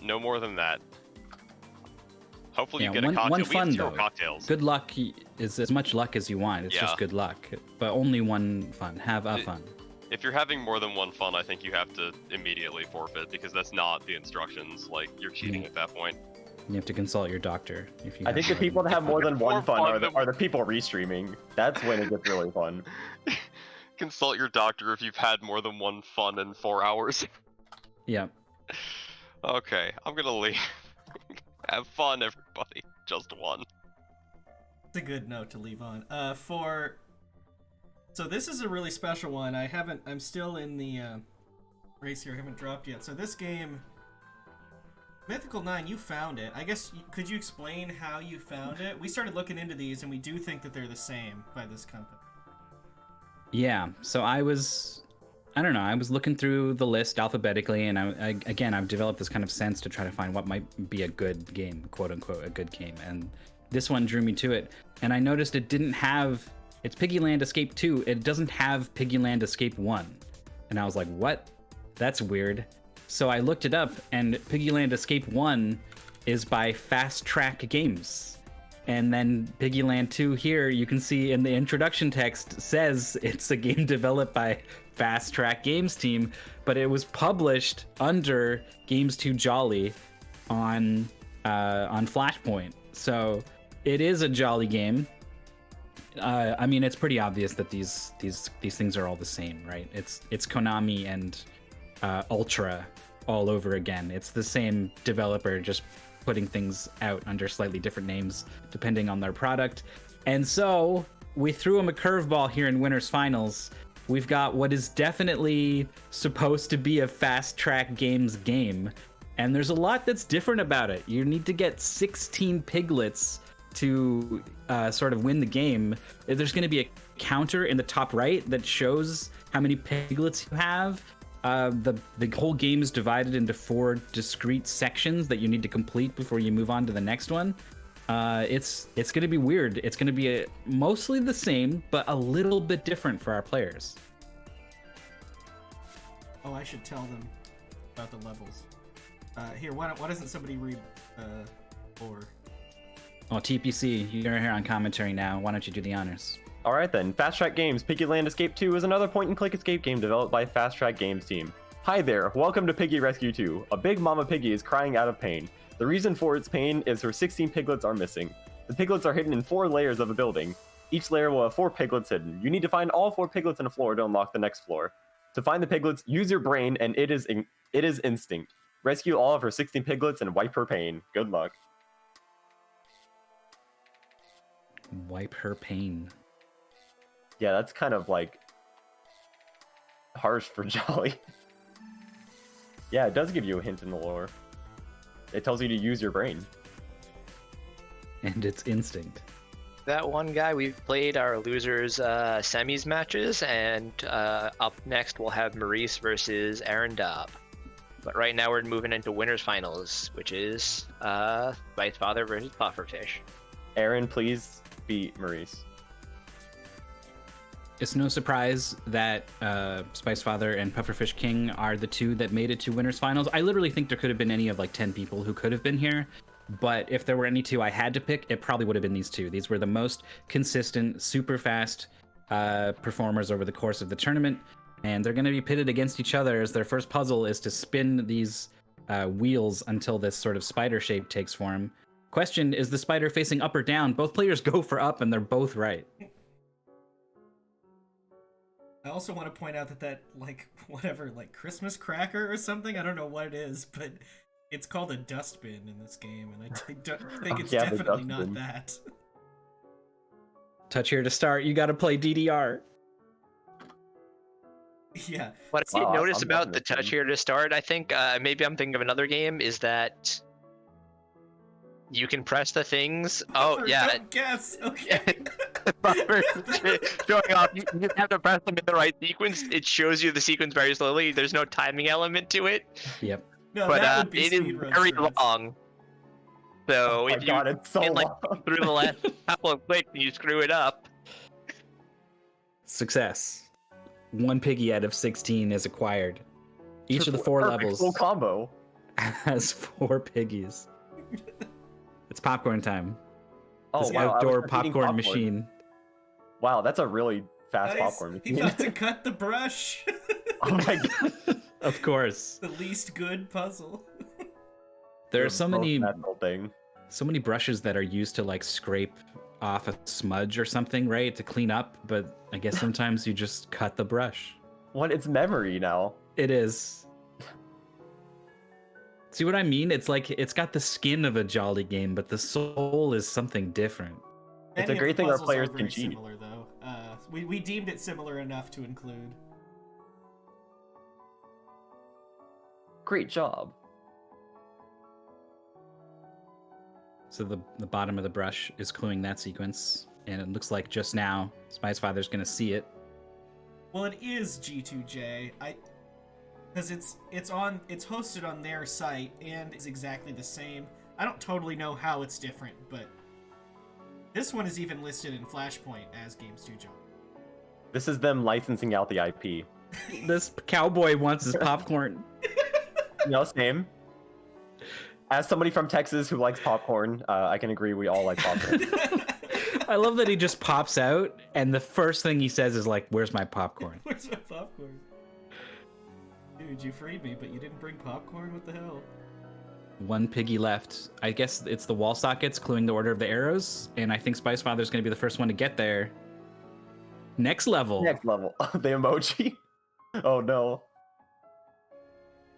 no more than that. Hopefully Yeah, you get a cocktail. one We fun have 0 though. cocktails. Good luck is as much luck as you want. It's Yeah. just good luck, but only one fun. Have a fun. If you're having more than one fun, I think you have to immediately forfeit because that's not the instructions. Like, you're cheating at that point. You have to consult your doctor if you. I think the people that have more than one fun fun are the people restreaming. That's when it gets really fun. Consult your doctor if you've had more than one fun in 4 hours. Yeah. Okay, I'm gonna leave. Have fun, everybody. Just one. It's a good note to leave on. So this is a really special one. I'm still in the race here. I haven't dropped yet. So this game, Mythical 9, you found it. I guess, could you explain how you found it? We started looking into these, and we do think that they're the same by this company. Yeah, so I was looking through the list alphabetically, and I've developed this kind of sense to try to find what might be a good game, quote unquote, a good game. And this one drew me to it. And I noticed it didn't have, it's Piggy Land Escape 2. It doesn't have Piggy Land Escape 1. And I was like, what? That's weird. So I looked it up, and Piggy Land Escape 1 is by Fast Track Games. And then Piggy Land 2 here, you can see in the introduction text says it's a game developed by Fast Track Games team, but it was published under Games 2 Jolly on Flashpoint. So it is a Jolly game. I mean, it's pretty obvious that these things are all the same, right? It's Konami and Ultra all over again. It's the same developer, just putting things out under slightly different names depending on their product. And so we threw him a curveball here in Winners Finals. We've got what is definitely supposed to be a Fast Track Games game, and there's a lot that's different about it. You need to get 16 piglets to sort of win the game. There's going to be a counter in the top right that shows how many piglets you have. The whole game is divided into 4 discrete sections that you need to complete before you move on to the next one. It's going to be weird. It's going to be mostly the same, but a little bit different for our players. Oh, I should tell them about the levels. Here, why doesn't somebody read or? Well, TPC, you're here on commentary now. Why don't you do the honors? Alright then, Fast Track Games Piggy Land Escape 2 is another point-and-click escape game developed by Fast Track Games team. Hi there, welcome to Piggy Rescue 2. A big mama piggy is crying out of pain. The reason for its pain is her 16 piglets are missing. The piglets are hidden in 4 layers of a building. Each layer will have 4 piglets hidden. You need to find all 4 piglets in a floor to unlock the next floor. To find the piglets, use your brain, and it is instinct. Rescue all of her 16 piglets and wipe her pain. Good luck. Wipe her pain. Yeah, that's kind of like harsh for Jolly. Yeah, it does give you a hint in the lore. It tells you to use your brain. And it's instinct. That one guy, we've played our losers semis matches, and up next we'll have Maurice versus Aaron Dobb. But right now we're moving into winners finals, which is spicefather versus pufferfish. Aaron, please beat Maurice. It's no surprise that spicefather and pufferfish king are the 2 that made it to winners finals. I literally think there could have been any of like 10 people who could have been here, but if there were any 2 I had to pick, it probably would have been these 2. These were the most consistent, super fast performers over the course of the tournament, and they're going to be pitted against each other as their first puzzle is to spin these wheels until this sort of spider shape takes form. Question, is the spider facing up or down? Both players go for up, and they're both right. I also want to point out that like whatever, like Christmas cracker or something, I don't know what it is, but it's called a dustbin in this game, and I don't think it's definitely not that. Touch here to start. You got to play DDR. Yeah. What I did notice about the touch here to start, I think maybe I'm thinking of another game, is that you can press the things. Oh, yeah. Don't guess. Okay. Showing off. You just have to press them in the right sequence. It shows you the sequence very slowly. There's no timing element to it. Yep. No, but that would be it is very long. So if you it's so get like long. through the last couple of clicks and you screw it up. Success. 1 piggy out of 16 is acquired. Each of the 4 levels Full combo. has 4 piggies. It's popcorn time. Oh, This wow, I was outdoor just eating popcorn machine. Wow, that's a really fast Nice. popcorn He machine. thought to cut the brush. Oh my god. Of course. The least good puzzle. There are The so most many natural thing. brushes that are used to like scrape off a smudge or something, right? To clean up, but I guess sometimes you just cut the brush. What? It's memory now. It is. See what I mean? It's like it's got the skin of a jolly game, but the soul is something different. It's Many a of great the thing our puzzles players are can very cheat. Similar, though. We deemed it similar enough to include. Great job. So the bottom of the brush is cluing that sequence, and it looks like just now spicefather's gonna see it. Well, it is G2J. Because it's hosted on their site and is exactly the same. I don't totally know how it's different, but this one is even listed in Flashpoint as Games 2 Jolly. This is them licensing out the IP. This cowboy wants his popcorn. No, same. As somebody from Texas who likes popcorn, I can agree we all like popcorn. I love that he just pops out, and the first thing he says is like, "Where's my popcorn?" Where's my popcorn? Dude, you freed me, but you didn't bring popcorn? What the hell? 1 piggy left. I guess it's the wall sockets cluing the order of the arrows, and I think spicefather's gonna be the first one to get there. Next level. Next level. The emoji. Oh no.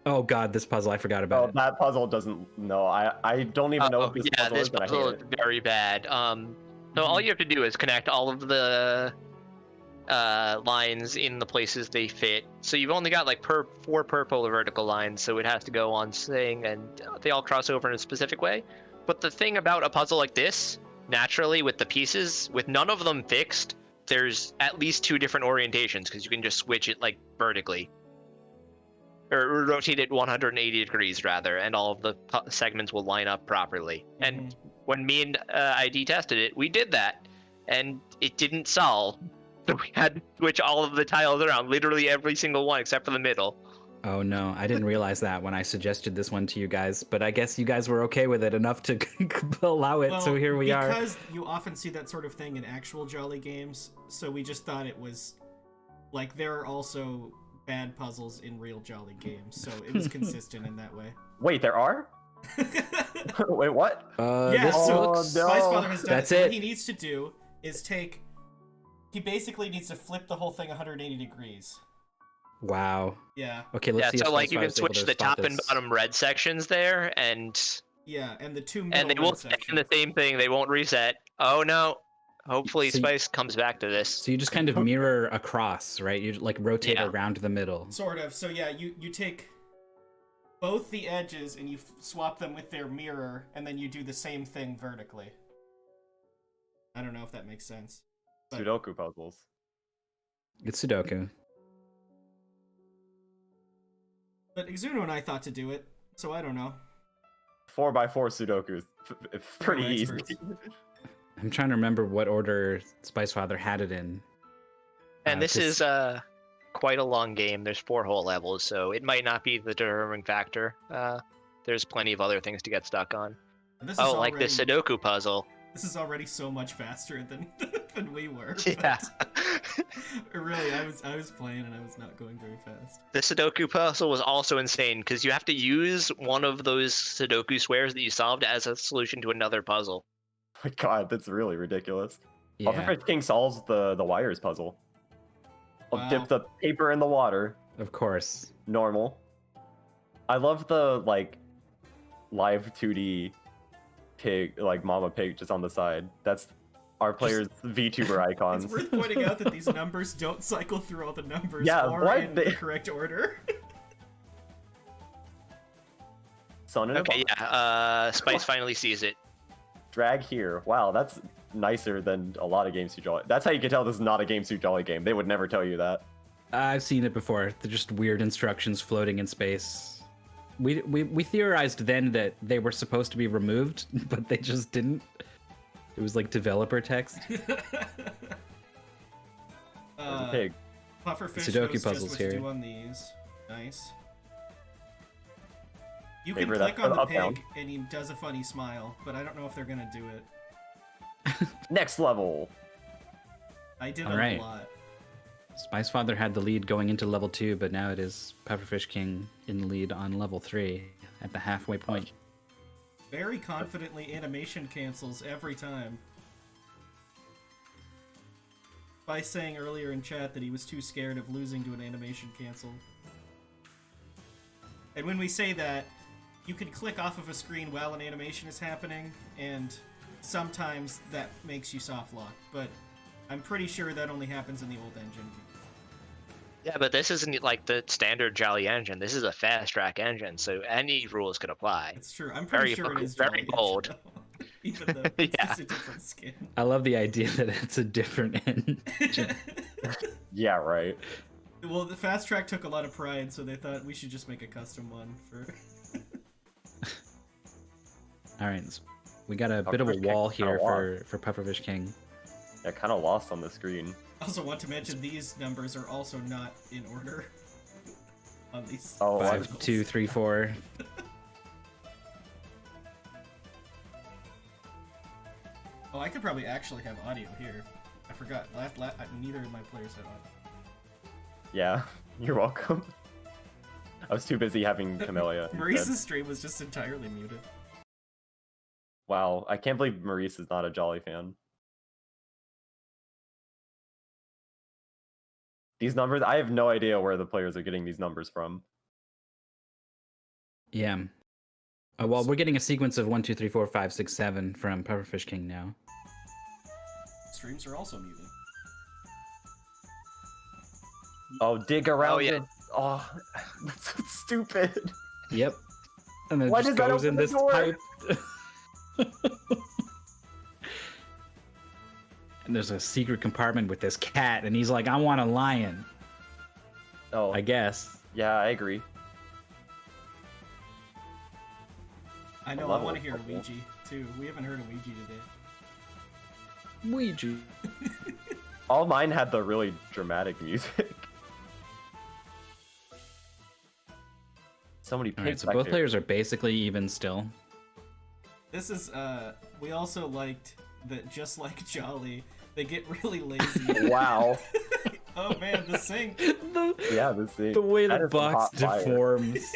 Oh god, this puzzle, I forgot about Oh, it. that puzzle doesn't. No, I don't even know what this yeah, puzzle this is, and I puzzle hate is it. very bad. So all you have to do is connect all of the lines in the places they fit. So you've only got like 4 purple vertical lines, so it has to go on thing, and they all cross over in a specific way. But the thing about a puzzle like this, naturally with the pieces, with none of them fixed, there's at least 2 different orientations because you can just switch it like vertically. Or rotate it 180 degrees rather, and all of the segments will line up properly. And when me and ID tested it, we did that, and it didn't solve. So we had to switch all of the tiles around, literally every single one except for the middle. Oh no, I didn't realize that when I suggested this one to you guys, but I guess you guys were okay with it enough to allow it, so here we are. Because you often see that sort of thing in actual Jolly games, so we just thought it was like there are also bad puzzles in real Jolly games, so it was consistent in that way. Wait, there are? Wait, what? Yeah, this so looks... no. Spicefather has done That's it. So it. what he needs to do is he basically needs to flip the whole thing 180 degrees. Wow. Yeah. Okay, let's see So if like you can Spicefather's able switch to the spot top and this. bottom red sections there, and Yeah, and the 2 middle they won't red stay in the sections. same thing. They won't reset. Oh no. Hopefully So Spice comes back to this. So you just kind of mirror across, right? You like rotate Yeah. around the middle. Sort of. So yeah, you take both the edges and you swap them with their mirror, and then you do the same thing vertically. I don't know if that makes sense. But Sudoku puzzles. It's Sudoku. But Exuno and I thought to do it, so I don't know. 4x4 Sudokus. It's pretty We're easy. experts. I'm trying to remember what order Spicefather had it in. And this 'cause- is quite a long game. There's 4 whole levels, so it might not be the determining factor. There's plenty of other things to get stuck on. And this is Oh, like already, the Sudoku puzzle. This is already so much faster than than we were. Yeah. But really, I was playing and I was not going very fast. The Sudoku puzzle was also insane because you have to use one of those Sudoku squares that you solved as a solution to another puzzle. Oh my god, that's really ridiculous. Yeah. Pufferfish King solves the wires puzzle. I'll Wow. dip the paper in the water. Of course. Normal. I love the like live 2D pig, like Mama Pig just on the side. That's our players' VTuber icons. It's worth pointing out that these numbers don't cycle through all the numbers Yeah, or what? in the correct order. Sun and a Okay, box. yeah. Spice finally sees it. Drag here. Wow, that's nicer than a lot of Game Suit Jolly. That's how you can tell this is not a Game Suit Jolly game. They would never tell you that. I've seen it before. They're just weird instructions floating in space. We theorized then that they were supposed to be removed, but they just didn't. It was like developer text. There's a pig. Pufferfish Sudoku knows just puzzles what here. to do on these. Nice. You can Favorite click on the up, down. pig, and he does a funny smile, but I don't know if they're gonna do it. Next level. I did All it right. a lot. Spicefather had the lead going into level 2, but now it is Pufferfish King in the lead on level 3 at the halfway point. Very confidently animation cancels every time. By saying earlier in chat that he was too scared of losing to an animation cancel. And when we say that, you can click off of a screen while an animation is happening, and sometimes that makes you soft lock, but I'm pretty sure that only happens in the old engine. Yeah, but this isn't like the standard Jolly engine. This is a fast track engine, so any rules could apply. It's true. I'm pretty sure it is Jolly very bold. Edge, though. Even though it's Yeah. just a different skin. I love the idea that it's a different engine. Yeah, right. Well, the Fast Track took a lot of pride, so they thought we should just make a custom one for... All right, we got a bit of a Pufferfish wall King's kinda here for Pufferfish King. Yeah, kind of lost on the screen. I also want to mention these numbers are also not in order on these. Oh, 5, 2, 3, 4. Oh, I could probably actually have audio here. I forgot. Neither of my players have audio. Yeah, you're welcome. I was too busy having Camellia. instead. Maurice's stream was just entirely muted. Wow, I can't believe Maurice is not a Jolly fan. These numbers, I have no idea where the players are getting these numbers from. Yeah. Well, we're getting a sequence of 1, 2, 3, 4, 5, 6, 7 from Pufferfish King now. Streams are also muted. Oh, dig around. Oh, yeah. Oh, that's so stupid. Yep. And then Why it just does that goes in open the this door? pipe. And there's a secret compartment with this cat, and he's like, I want a lion. Oh, I guess. yeah, I agree. I know, I level want to hear couple. Ouija, too. We haven't heard of Ouija today. Ouija. All mine had the really dramatic music. So many pigs. Alright, so back both there. players are basically even still. This is, we also liked that just like Jolly, they get really lazy. Wow. Oh man, the sink! Yeah, this thing. The way that the is some box hot fire. deforms.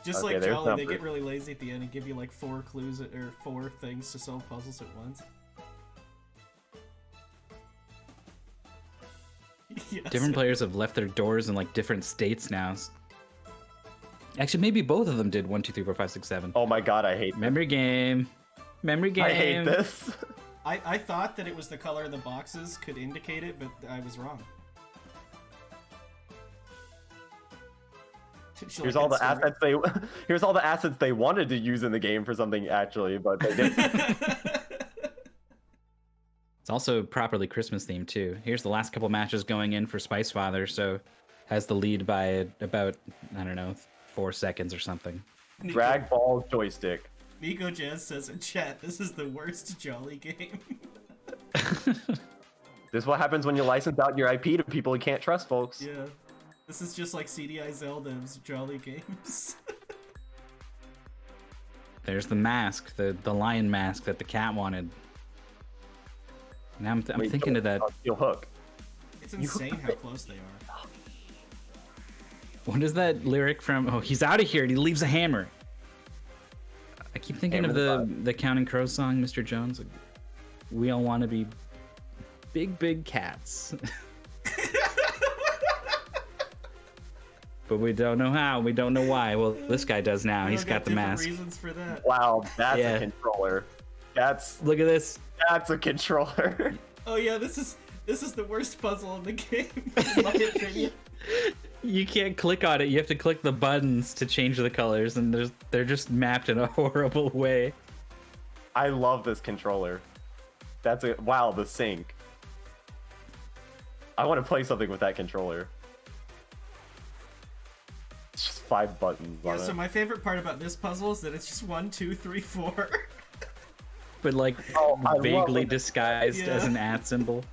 Just Okay, like there's Jolly, they numbers. get really lazy at the end and give you like 4 clues or 4 things to solve puzzles at once. Yes. Different players have left their doors in like different states now. Actually, maybe both of them did 1, 2, 3, 4, 5, 6, 7. Oh my god, I hate this. Memory game. Memory game. I hate this. I thought that it was the color of the boxes could indicate it, but I was wrong. Here's all the assets they here's all the assets they wanted to use in the game for something actually, but they didn't. It's also properly Christmas themed too. Here's the last couple matches going in for Spicefather, so has the lead by about, I don't know, 4 seconds or something. Drag ball joystick. Nico Jazz says in chat, this is the worst Jolly game. This is what happens when you license out your IP to people you can't trust, folks. Yeah. This is just like CDI Zelda's Jolly games. There's the mask, the lion mask that the cat wanted. Now I'm Wait, thinking of that. Steel hook. It's insane how close they are. What is that lyric from? Oh, he's out of here and he leaves a hammer. I keep thinking of the Counting Crows song, Mr. Jones. Like, we all want to be big cats. But we don't know how. We don't know why. Well, this guy does now. He's got the different mask. reasons for that. Wow, that's Yeah. a controller. That's Look at this. a controller. Oh yeah, this is the worst puzzle in the game, in my opinion. You can't click on it. You have to click the buttons to change the colors, and they're just mapped in a horrible way. I love this controller. That's a wow, the sync. I want to play something with that controller. It's just 5 buttons Yeah, on so it. my favorite part about this puzzle is that it's just 1, 2, 3, 4. But like Oh, I love vaguely it. disguised as Yeah. an @ symbol.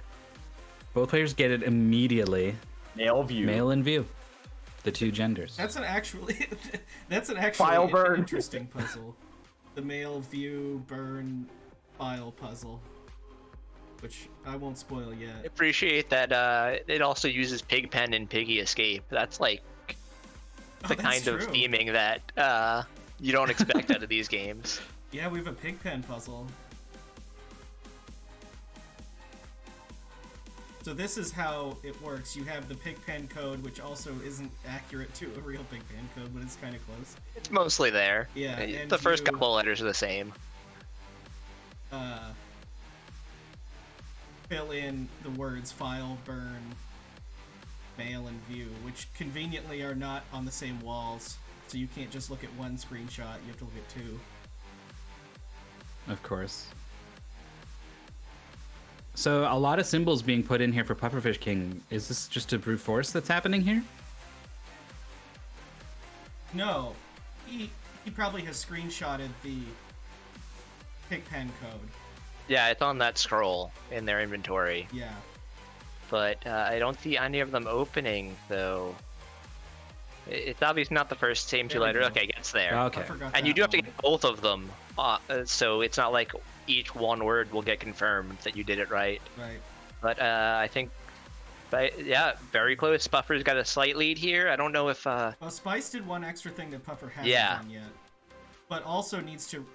Both players get it immediately. Nail view. Mail in view. The two genders. That's an actually File burn. interesting puzzle. The male view burn file puzzle, which I won't spoil I yet. appreciate that it also uses Pigpen and Piggy Escape. That's like the kind of true. theming that you don't expect out of these games. Yeah, we have a Pigpen puzzle. So this is how it works. You have the Pigpen code, which also isn't accurate to a real Pigpen code, but it's kind of close. It's mostly there. Yeah, and The first you- couple of letters are the same. Fill in the words file, burn, mail, and view, which conveniently are not on the same walls. So you can't just look at one screenshot, you have to look at two. Of course. So a lot of symbols being put in here for Pufferfish King. Is this just a brute force that's happening here? No, he probably has screenshotted the Pigpen code. Yeah, it's on that scroll in their inventory, Yeah. but I don't see any of them opening, so it's obviously not the first same two There we letters. go. Okay, it's there. Okay. I forgot And that you do have to one. get both of them, so it's not like each one word will get confirmed that you did it right. Right. But I think, yeah, very close. Buffer's got a slight lead here. I don't know if Well, Spice did one extra thing that Puffer hasn't Yeah. done yet, but also needs to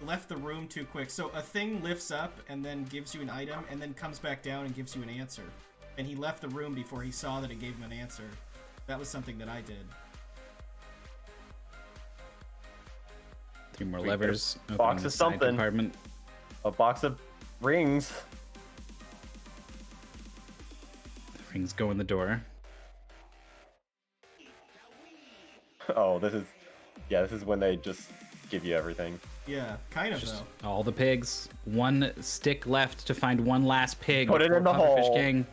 left the room too quick. So a thing lifts up and then gives you an item and then comes back down and gives you an answer. And he left the room before he saw that it gave him an answer. That was something that I did. 3 more Sweet. levers. Box opening of the side something. compartment. A box of rings. Rings go in the door. Oh, this is when they just give you everything. Yeah, kind of Just though. all the pigs. One stick left to find one last pig. Put it in before the Pufferfish hole. King.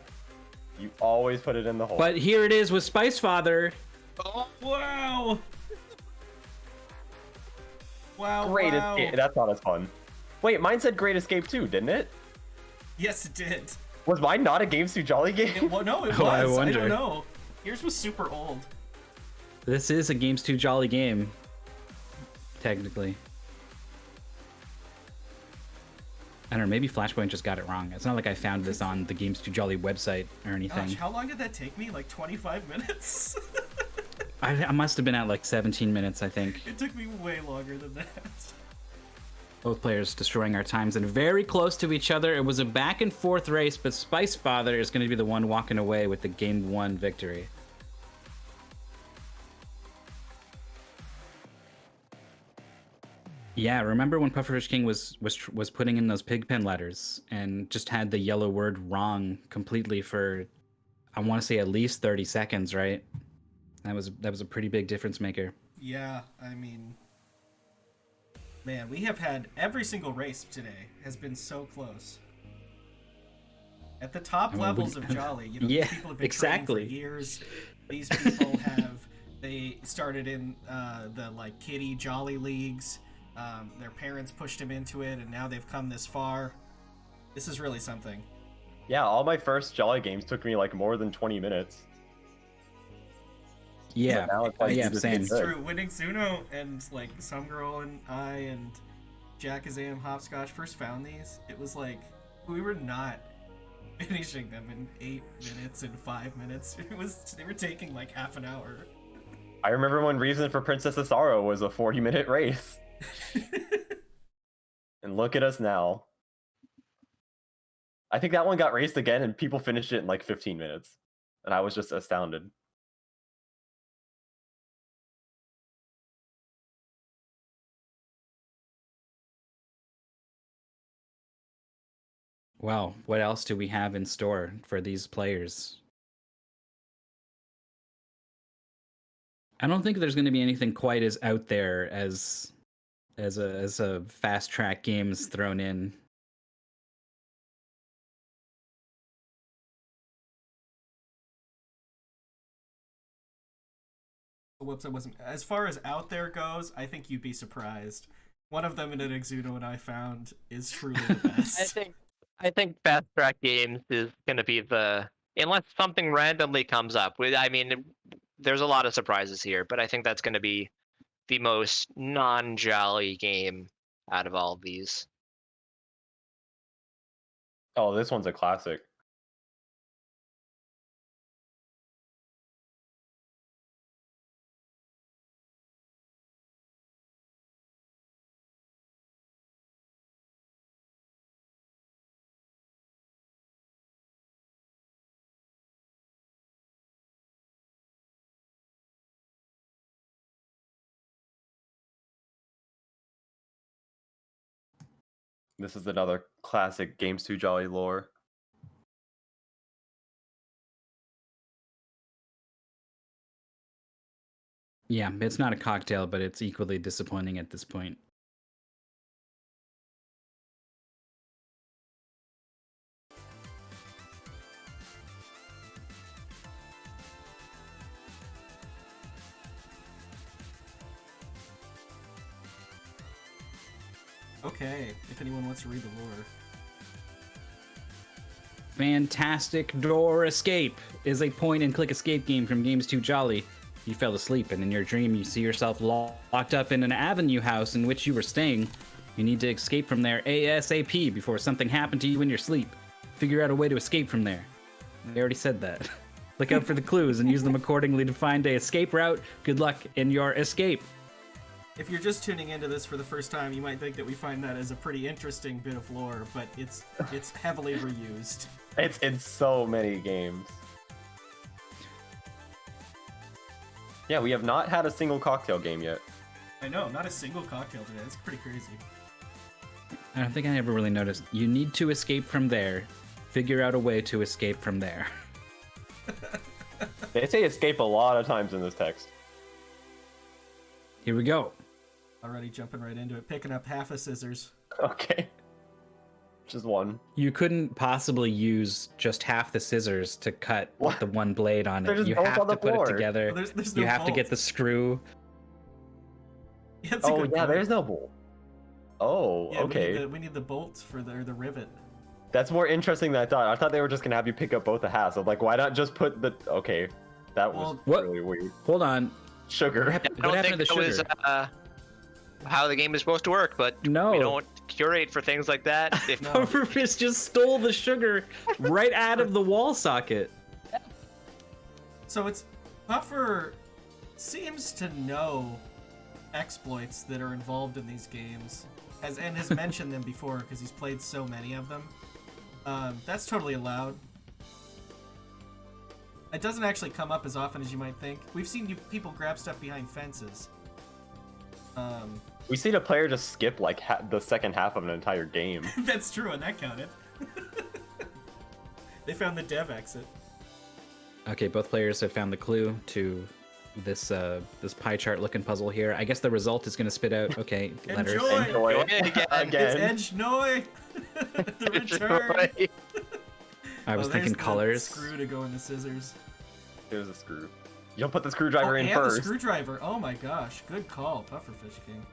You always put it in the hole. But here it is with Spicefather. Oh, wow! Wow, Great wow. Escape. That's not as fun. Wait, mine said Great Escape too, didn't it? Yes, it did. Was mine not a Games Too Jolly game? No, it was. Oh, I I wonder. don't know. Yours was super old. This is a Games Too Jolly game. Technically. I don't know, maybe Flashpoint just got it wrong. It's not like I found this on the Games Too Jolly website or anything. Gosh, how long did that take me? Like 25 minutes? I must have been at like 17 minutes, I think. It took me way longer than that. Both players destroying our times and very close to each other. It was a back and forth race, but Spicefather is going to be the one walking away with the game 1 victory. Yeah, remember when Pufferfish King was putting in those Pigpen letters and just had the yellow word wrong completely for, I want to say, at least 30 seconds, right? That was a pretty big difference maker. Yeah, I mean, man, we have had every single race today has been so close. At the top I mean, levels of Jolly, you know, Yeah, these people have been exactly. training for years. These people they started in the like kiddie Jolly leagues. Their parents pushed them into it, and now they've come this far. This is really something. Yeah, all my first Jolly games took me like more than 20 minutes. Yeah, Now it's like yeah, just same. It's good. true. Winning Suno and like some girl and I and Jackazam Hopscotch first found these, it was like we were not finishing them in 8 minutes and 5 minutes. They were taking like half an hour. I remember when Reason for Princess of Sorrow was a 40-minute race. And look at us now. I think that one got raced again and people finished it in like 15 minutes. And I was just astounded. Well, what else do we have in store for these players? I don't think there's going to be anything quite as out there as a fast track games thrown in. Whoops, I wasn't. As far as out there goes, I think you'd be surprised. One of them in an Exuno and I found is truly the best. I think fast track games is going to be unless something randomly comes up. I mean, there's a lot of surprises here, but I think that's going to be the most non-jolly game out of all of these. Oh, this one's a classic. This is another classic Games Too Jolly lore. Yeah, it's not a cocktail, but it's equally disappointing at this point. Okay, if anyone wants to read the lore. Fantastic Door Escape is a point-and-click escape game from Games Too Jolly. You fell asleep, and in your dream you see yourself locked up in an avenue house in which you were staying. You need to escape from there ASAP before something happened to you in your sleep. Figure out a way to escape from there. I already said that. Look out for the clues and use them accordingly to find a escape route. Good luck in your escape. If you're just tuning into this for the first time, you might think that we find that as a pretty interesting bit of lore, but it's heavily reused. It's in so many games. Yeah, we have not had a single cocktail game yet. I know, not a single cocktail today. That's pretty crazy. I don't think I ever really noticed. You need to escape from there. Figure out a way to escape from there. They say escape a lot of times in this text. Here we go. Already jumping right into it, picking up half a scissors. Okay. Just one. You couldn't possibly use just half the scissors to cut What? the one blade on They're it. just You both have on to the put floor. it together. Well, there's You no have to get bolt. the screw. Yeah, that's a Oh good yeah, point. there's no bolt. Oh, Yeah, okay. we need the bolt for the rivet. That's more interesting than I thought. I thought they were just gonna have you pick up both the halves. I'm like, why not just put the... Okay, that was Well, What? really weird. Hold on. Sugar. What I happened don't to think the that was sugar? how the game is supposed to work, but No. we don't curate for things like that. If No. Pufferfish just stole the sugar right out of the wall socket. So it's Puffer seems to know exploits that are involved in these games, and has mentioned them before because he's played so many of them. That's totally allowed. It doesn't actually come up as often as you might think. We've seen people grab stuff behind fences. We seen a player just skip like the second half of an entire game. That's true, and that counted. They found the dev exit. Okay, both players have found the clue to this this pie chart looking puzzle here. I guess the result is going to spit out, okay, letters. Enjoy! Enjoy Go it. ahead again. Again. It's Edge Noi! The return! Right. I was Oh, thinking there's the colors. screw to go in the scissors. There's a screw. You'll put the screwdriver in and first. the screwdriver. Oh my gosh, good call, Pufferfish King.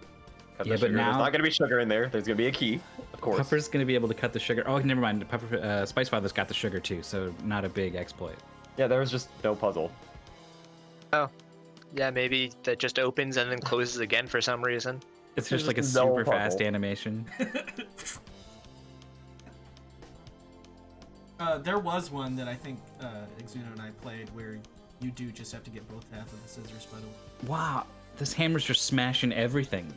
Cut the Yeah, but sugar. There's now- not gonna be sugar in there. There's gonna be a key, of course. Puffer's going to be able to cut the sugar. Oh, never mind. Spicefather's got the sugar too, so not a big exploit. Yeah, there was just no puzzle. Oh, yeah, maybe that just opens and then closes again for some reason. It's There's just like a just no super fast puzzle. animation. There was one that I think Exuno and I played where you do just have to get both half of the scissors, by the way. Wow, this hammer's just smashing everything.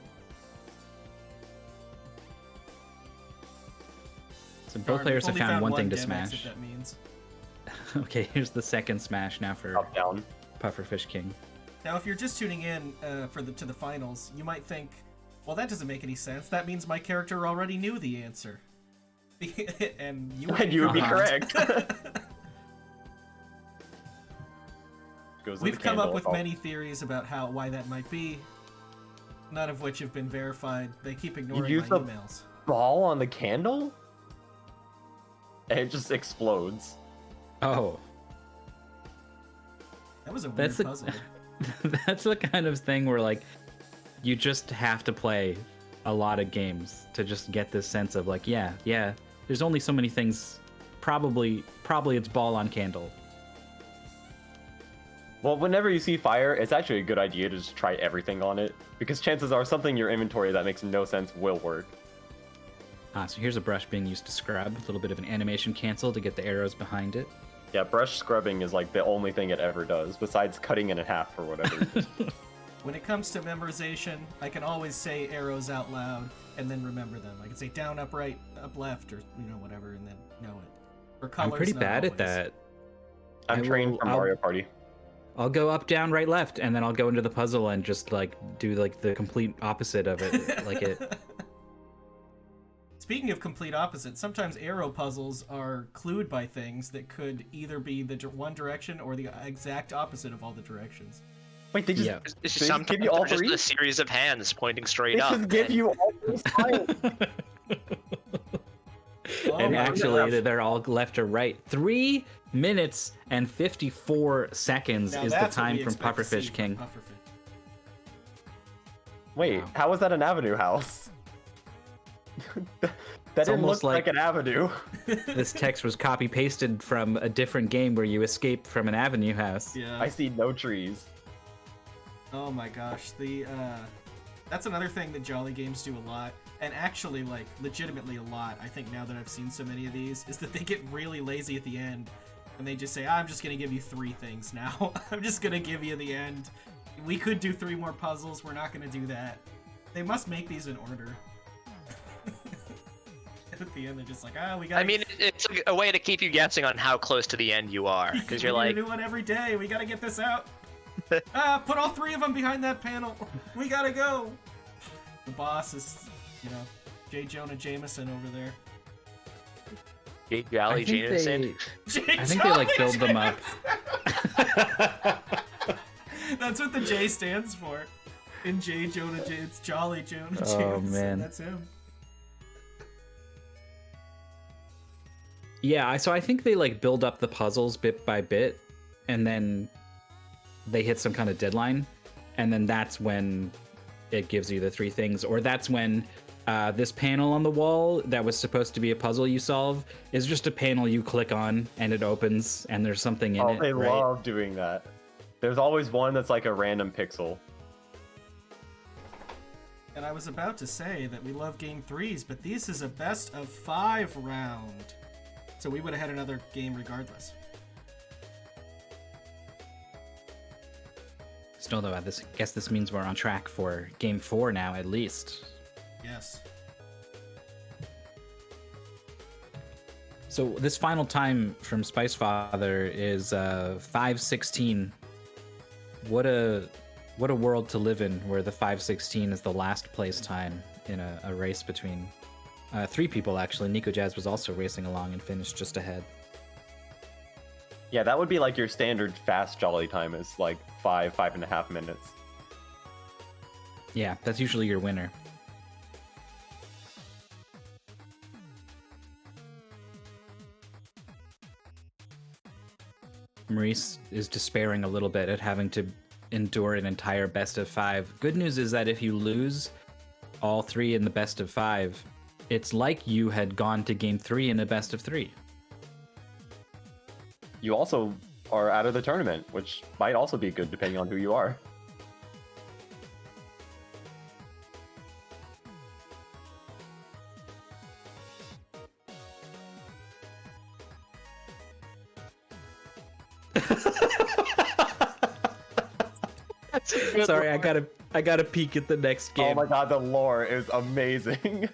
So both Darn, players we've have only found one thing to dev smash. exit, that means. Okay, here's the second smash now for Up, down. Pufferfish King. Now, if you're just tuning in to the finals, you might think, well, that doesn't make any sense. That means my character already knew the answer. And you And you would be Uh-huh. correct. Goes to We've the come up candle. with Oh. many theories about why that might be, none of which have been verified. They keep ignoring use my the- emails. Ball on the candle? And it just explodes. Oh, That was a weird That's the- puzzle. that's the kind of thing where like you just have to play a lot of games to just get this sense of like, yeah, there's only so many things. Probably it's ball on candle. Well, whenever you see fire, it's actually a good idea to just try everything on it, because chances are something in your inventory that makes no sense will work. So here's a brush being used to scrub. A little bit of an animation cancel to get the arrows behind it. Yeah, brush scrubbing is like the only thing it ever does, besides cutting it in half or whatever. When it comes to memorization, I can always say arrows out loud and then remember them. I can say down, up, right, up, left, or whatever, and then know it. For colors, I'm pretty not bad at always. that. I'm trained from Mario Party. I'll go up, down, right, left, and then I'll go into the puzzle and just like do like the complete opposite of it. Like it. Speaking of complete opposites, sometimes arrow puzzles are clued by things that could either be the one direction or the exact opposite of all the directions. Wait, they just, Yeah. It's they just just give you all just three? a series of hands pointing straight They up. just give and- you all three styles. Oh And my actually, gosh. they're all left or right. 3 minutes and 54 seconds Now is the that's what time we from expect to see Pufferfish from King. Pufferfish. Wait, Wow. how was that an avenue house? That didn't almost look like like- an avenue. This text was copy pasted from a different game where you escape from an avenue house. Yeah. I see no trees. Oh my gosh, that's another thing that Jolly games do a lot, and actually, like, legitimately a lot, I think now that I've seen so many of these, is that they get really lazy at the end, and they just say, I'm just gonna give you 3 things now. I'm just gonna give you the end. We could do 3 more puzzles, we're not gonna do that. They must make these in order. And at the end, they're just like, we gotta... I mean, it's a way to keep you guessing on how close to the end you are, because you're we like, do one every day, we gotta get this out. Put all 3 of them behind that panel. We gotta go. The boss is, J. Jonah Jameson over there. Jake Jolly I think Jameson. I think they like build them up. That's what the J stands for. In J. Jonah J, it's Jolly Jonah Oh, Jameson. man. That's him. Yeah, so I think they like build up the puzzles bit by bit, and then they hit some kind of deadline, and then that's when it gives you the 3 things, or that's when this panel on the wall that was supposed to be a puzzle you solve is just a panel you click on and it opens and there's something in it. They right? love doing that. There's always one that's like a random pixel. And I was about to say that we love game 3s, but this is a best of 5 round. So we would have had another game regardless. Still though, I guess this means we're on track for game 4 now at least. Yes. So this final time from spicefather is 5:16. What a world to live in, where the 5:16 is the last place time in a race between 3 people. Actually, Nico Jazz was also racing along and finished just ahead. Yeah, that would be like your standard fast Jolly time is like 5.5 minutes. Yeah, that's usually your winner. Maurice is despairing a little bit at having to endure an entire best of 5. Good news is that if you lose all 3 in the best of 5, it's like you had gone to game 3 in a best of 3. You also are out of the tournament, which might also be good depending on who you are. Sorry, I gotta peek at the next Oh game. my god, the lore is amazing.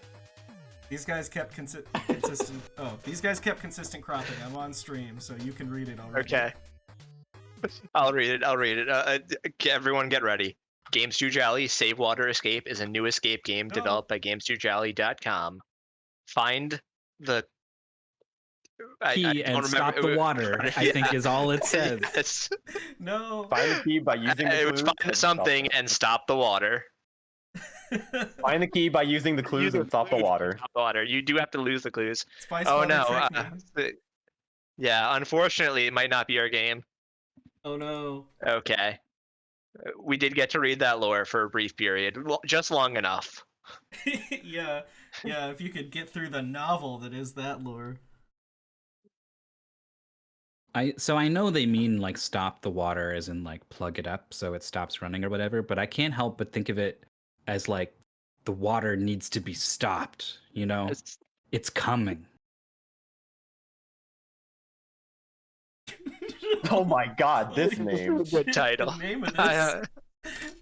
These guys kept consistent. Oh, these guys kept consistent cropping. I'm on stream, so you can read it already. okay. I'll read it. Everyone get ready. Games to Jolly Save Water Escape is a new escape game Oh. developed by GamesToJolly.com. Find the Key and stop the water, I think is all it says. Yes. No. Find the key by using the It clues. was find something and stop the water. Find the key by using the clues and stop the water. Stop the water. You do have to lose the clues. Spice Oh Father no. tricked me. Yeah, unfortunately, it might not be our game. Oh no. Okay. We did get to read that lore for a brief period, just long enough. Yeah. If you could get through the novel that is that lore. I know they mean like stop the water as in like plug it up so it stops running or whatever, but I can't help but think of it as like the water needs to be stopped, you know? It's- It's coming. Oh my god, this Holy name. Good shit, title. The name of I,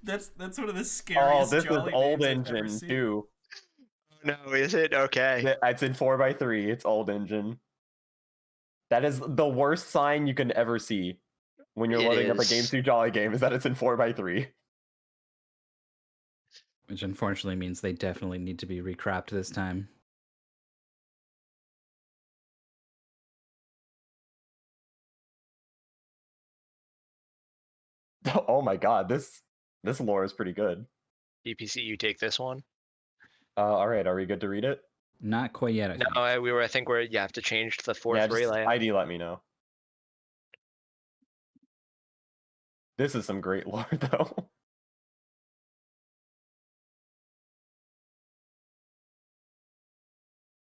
this. That's one of the Oh, scariest this is Jolly old names I've ever engine seen. too. no, is it? Okay. It's in 4x3. It's old engine. That is the worst sign you can ever see when you're It loading up a is. Games Too Jolly game, is that it's in 4x3. Which unfortunately means they definitely need to be recropped this time. Oh my god, this lore is pretty good. DPC, you take this one. All right, are we good to read it? Not quite yet, I No, think. I think you have to change to the fourth Yeah, just relay. ID let me know. This is some great lore though.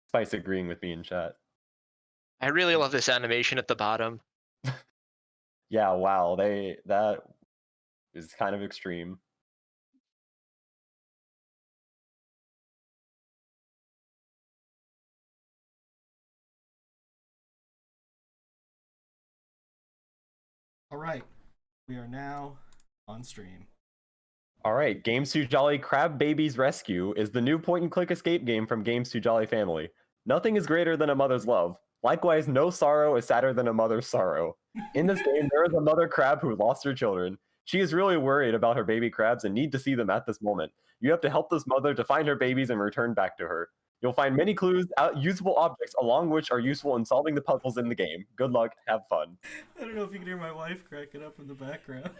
Spice agreeing with me in chat. I really love this animation at the bottom. Yeah, wow, that is kind of extreme. All right, we are now on stream. All right, Games Too Jolly Crab Babies Rescue is the new point-and-click escape game from Games Too Jolly family. Nothing is greater than a mother's love. Likewise, no sorrow is sadder than a mother's sorrow. In this game, there is a mother crab who lost her children. She is really worried about her baby crabs and need to see them at this moment. You have to help this mother to find her babies and return back to her. You'll find many clues, usable objects, along which are useful in solving the puzzles in the game. Good luck, have fun. I don't know if you can hear my wife cracking up in the background.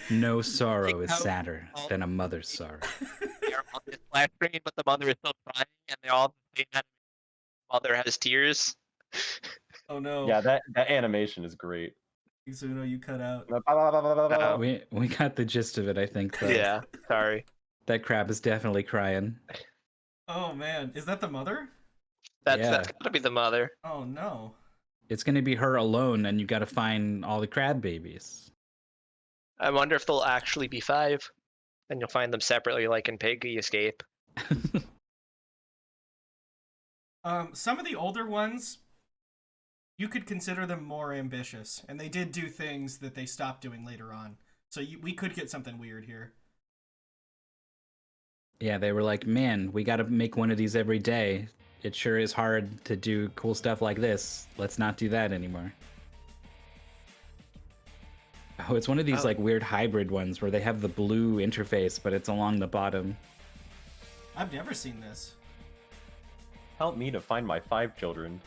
No sorrow is How- sadder than a mother's sorrow. They are on this splash screen, but the mother is still crying, and they all say that mother has tears. Oh no. Yeah, that animation is great. Zuno, you cut out. We got the gist of it, I think. Though. Yeah, sorry. That crab is definitely crying. Oh man, is that the mother? That's gotta be the mother. Oh no. It's gonna be her alone, and you got to find all the crab babies. I wonder if there'll actually be 5, and you'll find them separately, like in Piggy Escape. Some of the older ones, you could consider them more ambitious, and they did do things that they stopped doing later on. So we could get something weird here. Yeah, they were like, man, we got to make one of these every day. It sure is hard to do cool stuff like this. Let's not do that anymore. Oh, it's one of these like weird hybrid ones where they have the blue interface, but it's along the bottom. I've never seen this. Help me to find my 5 children.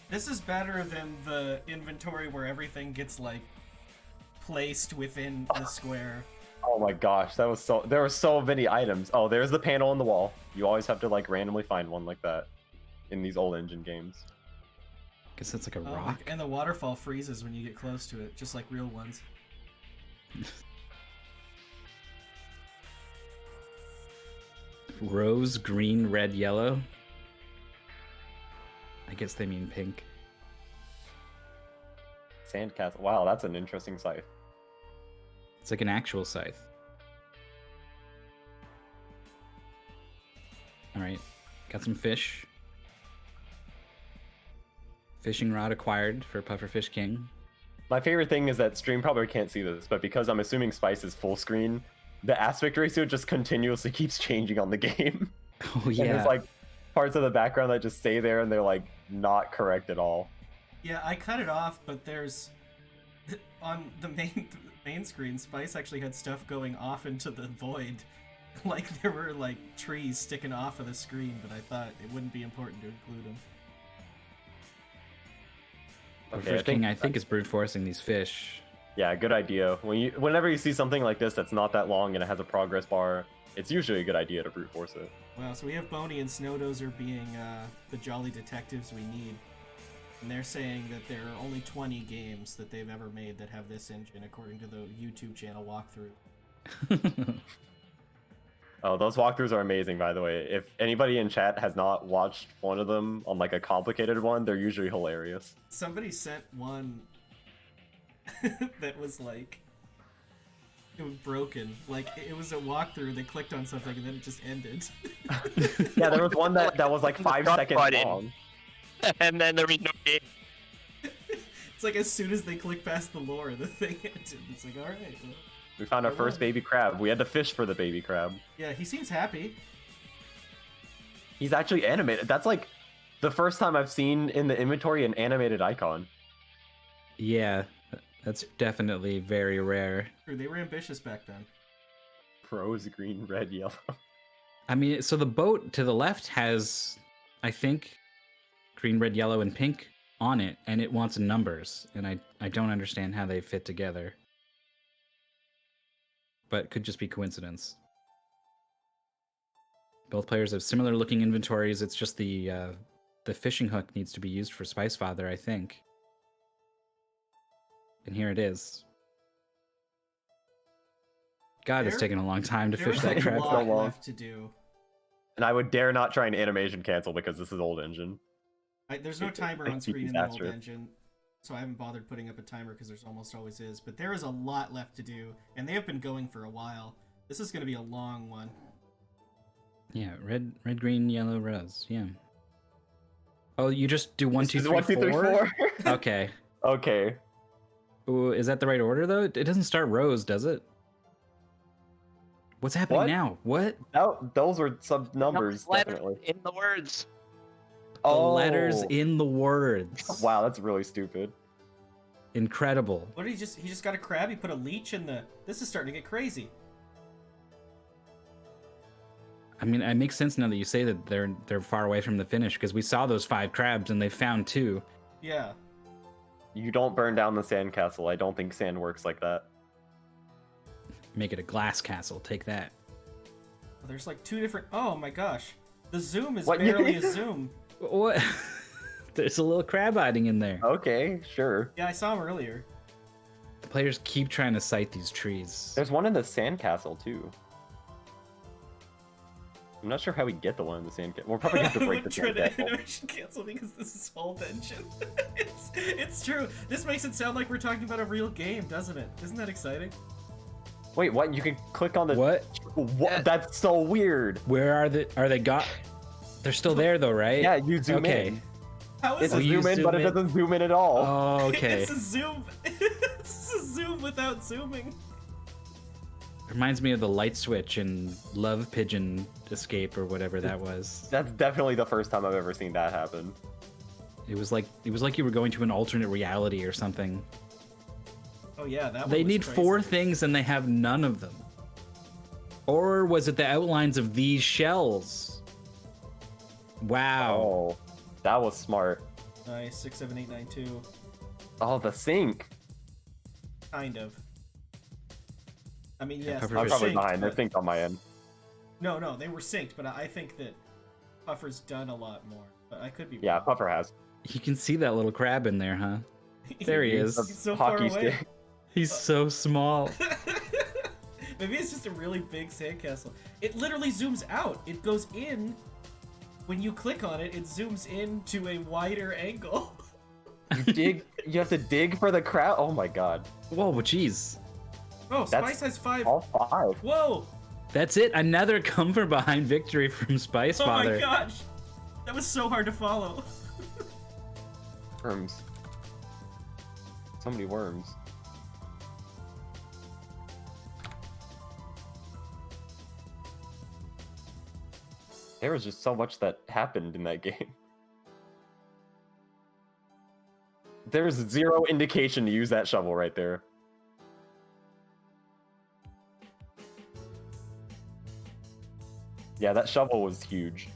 This is better than the inventory where everything gets like placed within the square. Oh my gosh, there were so many items. Oh, there's the panel on the wall. You always have to like randomly find one like that in these old engine games. Guess that's like a Oh, rock. and the waterfall freezes when you get close to it, just like real ones. Rose, green, red, yellow. I guess they mean pink. Sandcastle. Wow, that's an interesting scythe. It's like an actual scythe. All right, got some fish. Fishing rod acquired for Pufferfish King. My favorite thing is that stream probably can't see this, but because I'm assuming Spice is full screen, the aspect ratio just continuously keeps changing on the game. Oh yeah. And there's like parts of the background that just stay there and they're like not correct at all. Yeah, I cut it off, but there's on the main screen, Spice actually had stuff going off into the void. Like there were like trees sticking off of the screen, but I thought it wouldn't be important to include them. Pufferfish King, I think, is brute forcing these fish. Yeah, good idea. Whenever you see something like this that's not that long and it has a progress bar, it's usually a good idea to brute force it. Wow, so we have Boney and Snowdozer being the jolly detectives we need. And they're saying that there are only 20 games that they've ever made that have this engine, according to the YouTube channel walkthrough. Oh, those walkthroughs are amazing, by the way. If anybody in chat has not watched one of them on like a complicated one, they're usually hilarious. Somebody sent one that was like, it was broken. Like, it was a walkthrough, they clicked on something and then it just ended. Yeah, there was one that was like 5 Front seconds button. long. And then there was no game. It's like as soon as they click past the lore, the thing ended. It's like, alright. Well, We found our Hold first on. baby crab. We had to fish for the baby crab. yeah, he seems happy. He's actually animated. That's like the first time I've seen in the inventory an animated icon. Yeah, that's definitely very rare. True, they were ambitious back then. Rose, green, red, yellow. I mean, so the boat to the left has, I think, green, red, yellow, and pink on it, and it wants numbers, and I don't understand how they fit together. But it could just be coincidence. Both players have similar looking inventories. It's just the fishing hook needs to be used for Spicefather, I think. And here it is. God, it's There- taking a long time to fish There's that a crab. lot long. left to do. And I would dare not try an animation cancel because this is old engine. There's no timer It'd on be screen in the old disastrous. engine, so I haven't bothered putting up a timer because there's almost always is. But there is a lot left to do, and they have been going for a while. This is going to be a long one. Yeah, red, green, yellow, rose. Yeah. Oh, you just do 1, 2, This is 3, 1, 2, 3, 4? 4. Okay. Okay. Ooh, is that the right order though? It doesn't start rose, does it? What's happening What? now? What? Those were some numbers, Letter definitely. in the words. The letters in the words. Wow, that's really stupid. Incredible. What did he just got a crab? He put a leech in the. This is starting to get crazy. I mean, it makes sense now that you say that they're far away from the finish because we saw those 5 crabs and they found 2. Yeah. You don't burn down the sandcastle. I don't think sand works like that. Make it a glass castle. Take that. There's like 2 different. Oh my gosh. The zoom is What? barely a zoom. What? There's a little crab hiding in there. Okay, sure. Yeah, I saw him earlier. The players keep trying to sight these trees. There's one in the sandcastle too. I'm not sure how we get the one in the sandcastle. We're probably gonna have to break the Try to sandcastle. animation cancel because this is old engine. it's true. This makes it sound like we're talking about a real game, doesn't it? Isn't that exciting? Wait, what? You can click on the. What? What? Yeah. That's so weird. Where are they? Are they got? They're still there though, right? Yeah, you zoom Okay. in. How is It's a Oh, it? you zoom in, but it zoom in. doesn't zoom in at all. Oh, okay. It's a zoom. It's a zoom without zooming. Reminds me of the light switch in Love Pigeon Escape or whatever that was. That's definitely the first time I've ever seen that happen. It was like you were going to an alternate reality or something. Oh yeah, that. They one was need crazy. 4 things and they have none of them. Or was it the outlines of these shells? Wow. Oh, that was smart. Nice 6, 7, 8, 9, 2. Oh, the sink. Kind of. I mean, yes. Puffer they I'm were probably synced, behind. They're but- synced on my end. No, they were synced, but I think that Puffer's done a lot more. But I could be. Yeah, wrong. Puffer has. You can see that little crab in there, huh? There he is. He's so far Hockey away. stick. He's so small. Maybe it's just a really big sandcastle. It literally zooms out. It goes in. When you click on it, it zooms in to a wider angle. You have to dig for the crab. Oh my god. Whoa, jeez. Oh, That's Spice has 5. All 5. Whoa! That's it. Another come from behind victory from Spice Oh my Father. gosh! That was so hard to follow. Worms. So many worms. There was just so much that happened in that game. There's 0 indication to use that shovel right there. Yeah, that shovel was huge.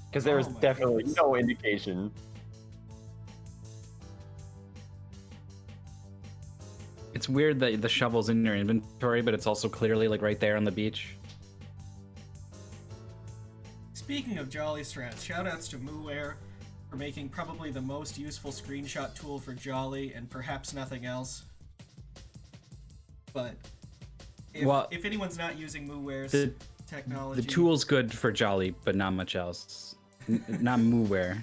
Because there was Oh my definitely goodness. no indication. It's weird that the shovel's in your inventory, but it's also clearly like right there on the beach. Speaking of Jolly strats, shoutouts to Mooware for making probably the most useful screenshot tool for Jolly and perhaps nothing else. But if, Well, if anyone's not using Mooware's, The technology. The tool's good for Jolly, but not much else. Not Mooware.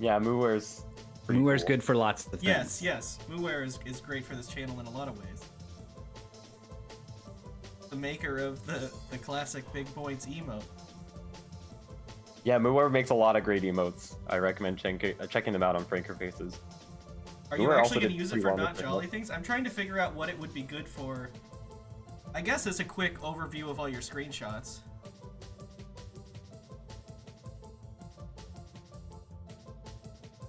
Yeah, Mooware's pretty Mooware's cool. good for lots of things. Yes. Mooware is great for this channel in a lot of ways. The maker of the classic Big Points emote. Yeah, Mooware makes a lot of great emotes. I recommend checking them out on Franker Faces. Are you Mooware also actually going to did use it pretty for well not with jolly emotes. things? I'm trying to figure out what it would be good for. I guess as a quick overview of all your screenshots.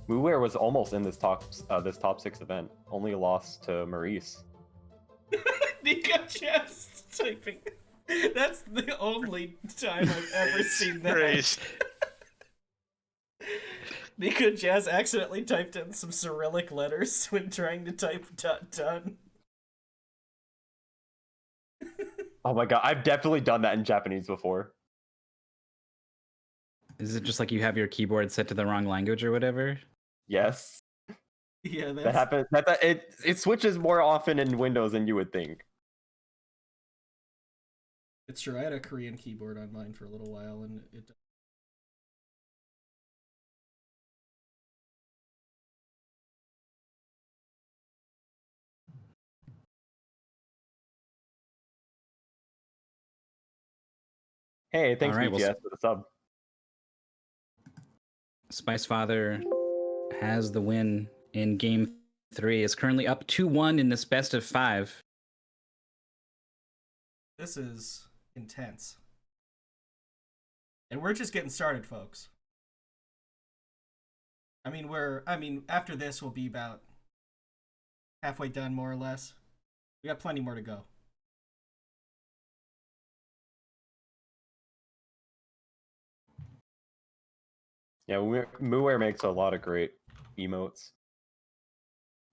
Mooware was almost in this top 6 event, only lost to Maurice. Nico just typing. That's the only time I've ever seen that. Christ. Nico Jazz accidentally typed in some Cyrillic letters when trying to type done. Oh my god, I've definitely done that in Japanese before. Is it just like you have your keyboard set to the wrong language or whatever? Yes, Yeah, that that's happens. It switches more often in Windows than you would think. it's true. I had a Korean keyboard on mine for a little while, and it. Hey, thanks Alright, well, BTS for the sub. Spicefather has the win in game 3. Is currently up 2-1 in this best of 5. This is intense. And we're just getting started, folks. I mean, after this we'll be about halfway done, more or less. We got plenty more to go. Yeah, Mooware makes a lot of great emotes.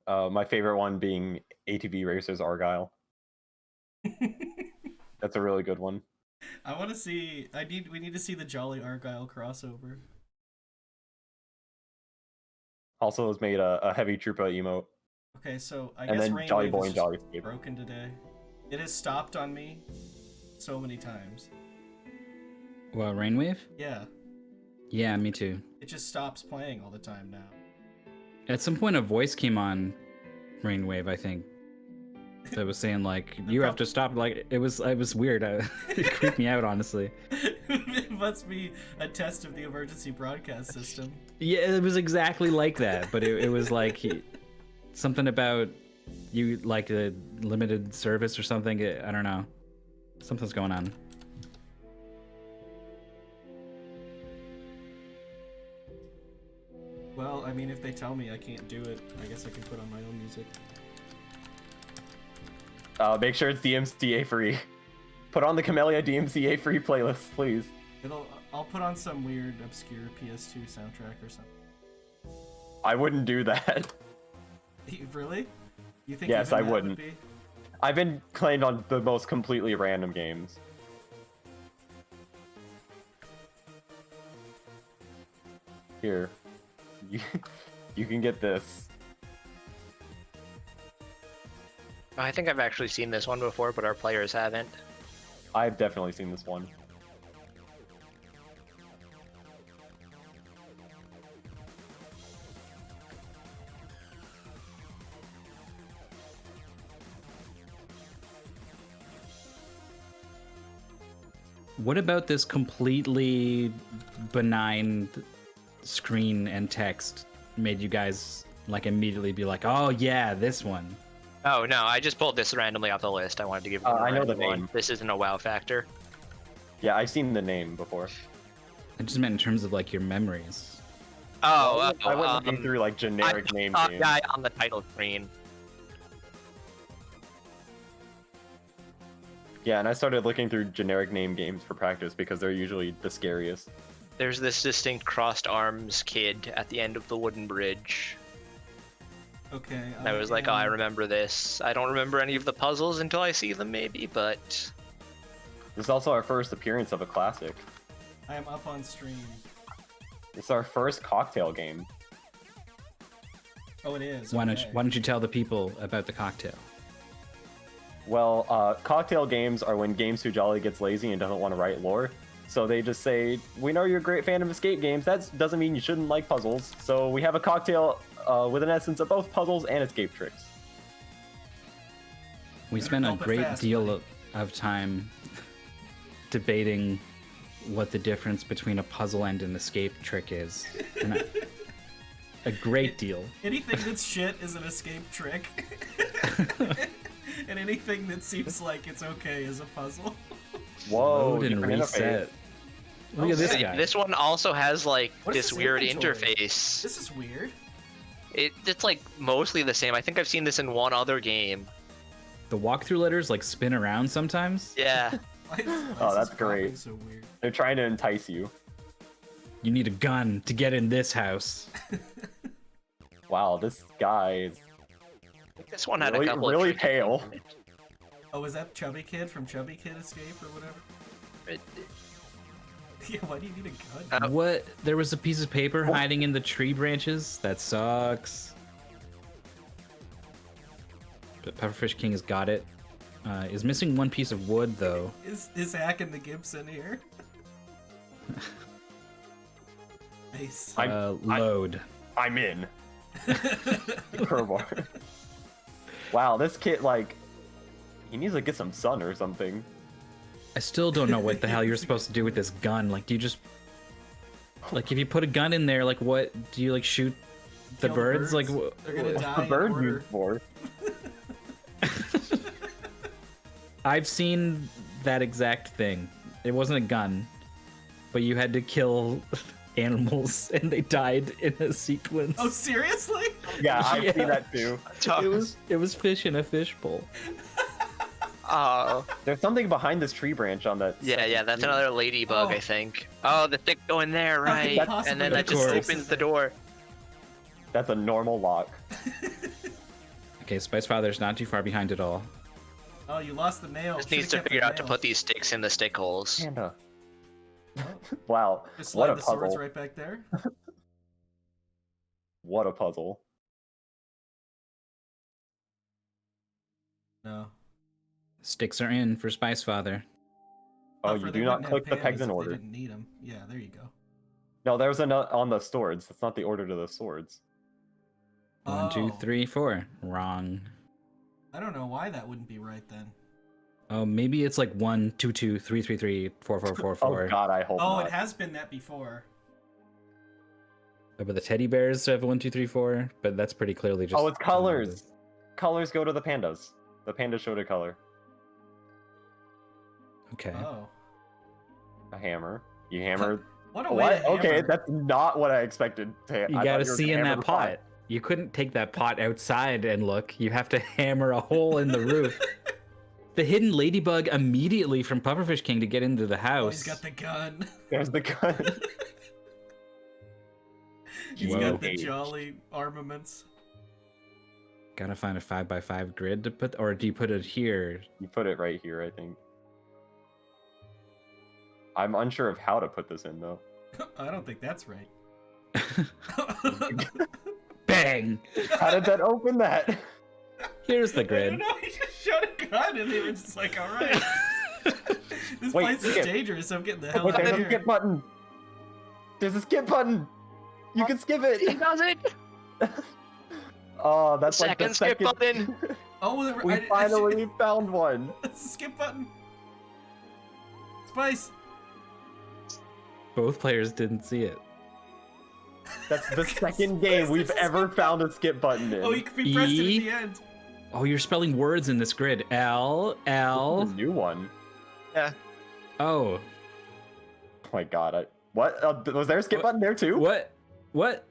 My favorite one being ATV Racers Argyle. That's a really good one. I want to see. We need to see the Jolly Argyle crossover. Also has made a Heavy Troopa emote. Okay, so I And guess then Jolly Rainwave Boy is and just Jolly Escape. broken today. It has stopped on me so many times. Well, Rainwave? Yeah, Yeah, me too. it just stops playing all the time now. At some point, a voice came on Rainwave, I think, that was saying like, "You have to stop." Like, it was weird. It creeped me out, honestly. It must be a test of the emergency broadcast system. Yeah, it was exactly like that, but it was like something about you like a limited service or something. I don't know. Something's going on. Well, I mean, if they tell me I can't do it, I guess I can put on my own music. Make sure it's DMCA free. Put on the Camellia DMCA free playlist, please. I'll put on some weird, obscure PS2 soundtrack or something. I wouldn't do that. Really? You think? Yes, even I that would wouldn't. be? I've been claimed on the most completely random games. Here. You can get this. I think I've actually seen this one before, but our players haven't. I've definitely seen this one. What about this completely benign screen and text made you guys like immediately be like, "Oh yeah, this one"? Oh no, I just pulled this randomly off the list. I wanted to give one a I know the random one. name. This isn't a wow factor. Yeah, I've seen the name before. I just meant in terms of like your memories. Oh, I went looking through like generic name top games. guy on the title screen. Yeah, and I started looking through generic name games for practice because they're usually the scariest. There's this distinct crossed arms kid at the end of the wooden bridge. Okay. I was like, oh, I remember this. I don't remember any of the puzzles until I see them, maybe, but This is also our first appearance of a classic. I am up on stream. It's our first cocktail game. Oh, it is. Why okay. don't you tell the people about the cocktail? Well, cocktail games are when Games Too Jolly gets lazy and doesn't want to write lore. So they just say, we know you're a great fan of escape games. That doesn't mean you shouldn't like puzzles. So we have a cocktail with an essence of both puzzles and escape tricks. We spent a Help it great fast, deal buddy. of time debating what the difference between a puzzle and an escape trick is. And a great deal. Anything that's shit is an escape trick. And anything that seems like it's okay is a puzzle. Whoa, Load and different interface. reset. Look at this guy. This one also has like What is this this weird inventory? interface. This is weird. It's like mostly the same. I think I've seen this in one other game. The walkthrough letters like spin around sometimes. Yeah. Why is Oh, that's this popping great. So weird. They're trying to entice you. You need a gun to get in this house. Wow, this guy is This one had really, a couple of really tricky pale. components. Oh, is that Chubby Kid from Chubby Kid Escape or whatever? It- Yeah, why do you need a gun? What? There was a piece of paper hiding in the tree branches? That sucks. But Pufferfish King has got it. Is missing one piece of wood though. Is hacking the Gibson here? Nice. Load. I'm in. Crowbar. Wow, this kid, like, he needs to get some sun or something. I still don't know what the hell you're supposed to do with this gun. Like, do you just... Like, if you put a gun in there, like, what? Do you, like, shoot the Kill the birds? Like, birds. They're gonna What's die the in bird order. used for? I've seen that exact thing. It wasn't a gun, but you had to kill animals and they died in a sequence. Oh, seriously? Yeah, I've Yeah. seen that too. It was fish in a fishbowl. Oh. There's something behind this tree branch on that. Yeah, that's another ladybug, Oh. I think. Oh, the stick going there, How could you right? possibly And then get that just the opens sticks the in there? door. That's a normal lock. Okay, Spicefather's not too far behind at all. Oh, you lost the nail. Just needs to Should've kept figure the out to nail. put these sticks in the stick holes. Panda. Wow, Just what slide a the swords puzzle. right back there. What a puzzle. No. Sticks are in for Spicefather. Oh, Buffer, you they do not wouldn't click have the pegs pandas in if order. They didn't need them. Yeah, there you go. No, there's another on the swords. That's not the order to the swords. 1, 2, Oh. 3, 4. Wrong. I don't know why that wouldn't be right then. Oh, maybe it's like 1, 2, 2, 3, 3, 3, 4, 4, 4, 4. Oh god, I hope Oh, not. it has been that before. But the teddy bears have 1, 2, 3, 4. But that's pretty clearly just. Oh, it's colors. Colors go to the pandas. The pandas showed a color. Okay. Oh. A hammer. You hammer. What a way What? to Okay, hammer. that's not what I expected. You I gotta thought were see gonna in hammer that the pot. You couldn't take that pot outside and look. You have to hammer a hole in the roof. The hidden ladybug immediately from Pufferfish King to get into the Oh, house. he's got the gun. There's the gun. He's Whoa. got the jolly armaments. Gotta find a 5x5 grid to put, or do you put it here? You put it right here, I think. I'm unsure of how to put this in though. I don't think that's right. Bang! How did that open that? Here's the I don't grid. know, he just shot a gun and they were just like, alright. This Wait, place is skip. dangerous, I'm getting the hell Wait, out there's of a here. skip button. There's a skip button. You can skip He it. does it! Oh, that's like the Second skip button. Oh, We finally found one. That's the skip button. Spice. Both players didn't see it. That's the second game There's we've a ever skip found a skip button in. Oh, you pressed it E? at the end. Oh, you're spelling words in this grid. L, A L. new one. Oh, Oh my god. What? Was there a skip What? button there too? what? What?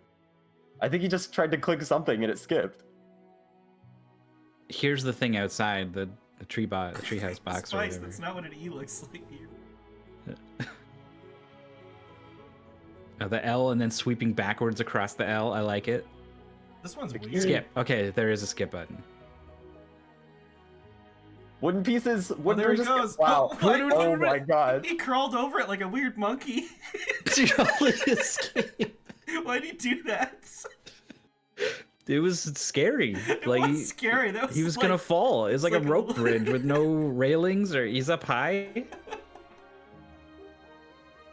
I think he just tried to click something and it skipped. Here's the thing outside the treehouse box or Spice, whatever. that's not what an E looks like here. Oh, the L and then sweeping backwards across the L. I like it. This one's Like, weird. Skip. Okay, there is a skip button. Wooden pieces. Wooden there he bridges. goes. Wow. Oh, Oh my god. He crawled over it like a weird monkey. Jolly escape. Why'd he do that? It was scary. It Like was scary. That was he was like, gonna fall. It was like a like a rope little- bridge with no railings, or he's up high.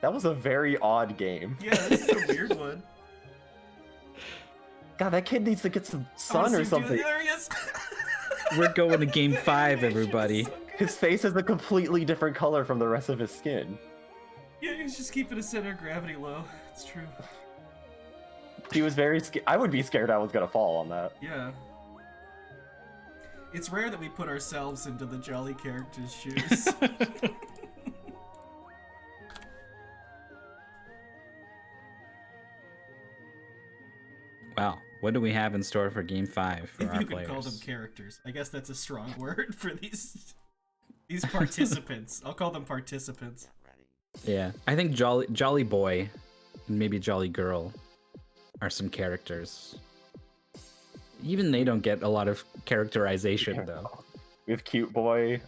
That was a very odd game. Yeah, this is a weird one. God, that kid needs to get some I sun wanna or see something. There he is. We're going to game 5, everybody. So good. His face is a completely different color from the rest of his skin. Yeah, he's just keeping his center of gravity low. It's true. He was very scared. I would be scared I was gonna fall on that. Yeah. It's rare that we put ourselves into the jolly character's shoes. Wow, what do we have in store for game 5 for If our you players? could call them characters. I guess that's a strong word for these participants. I'll call them participants. Yeah, I think Jolly Boy and maybe Jolly Girl are some characters. Even they don't get a lot of characterization though. We have cute boy,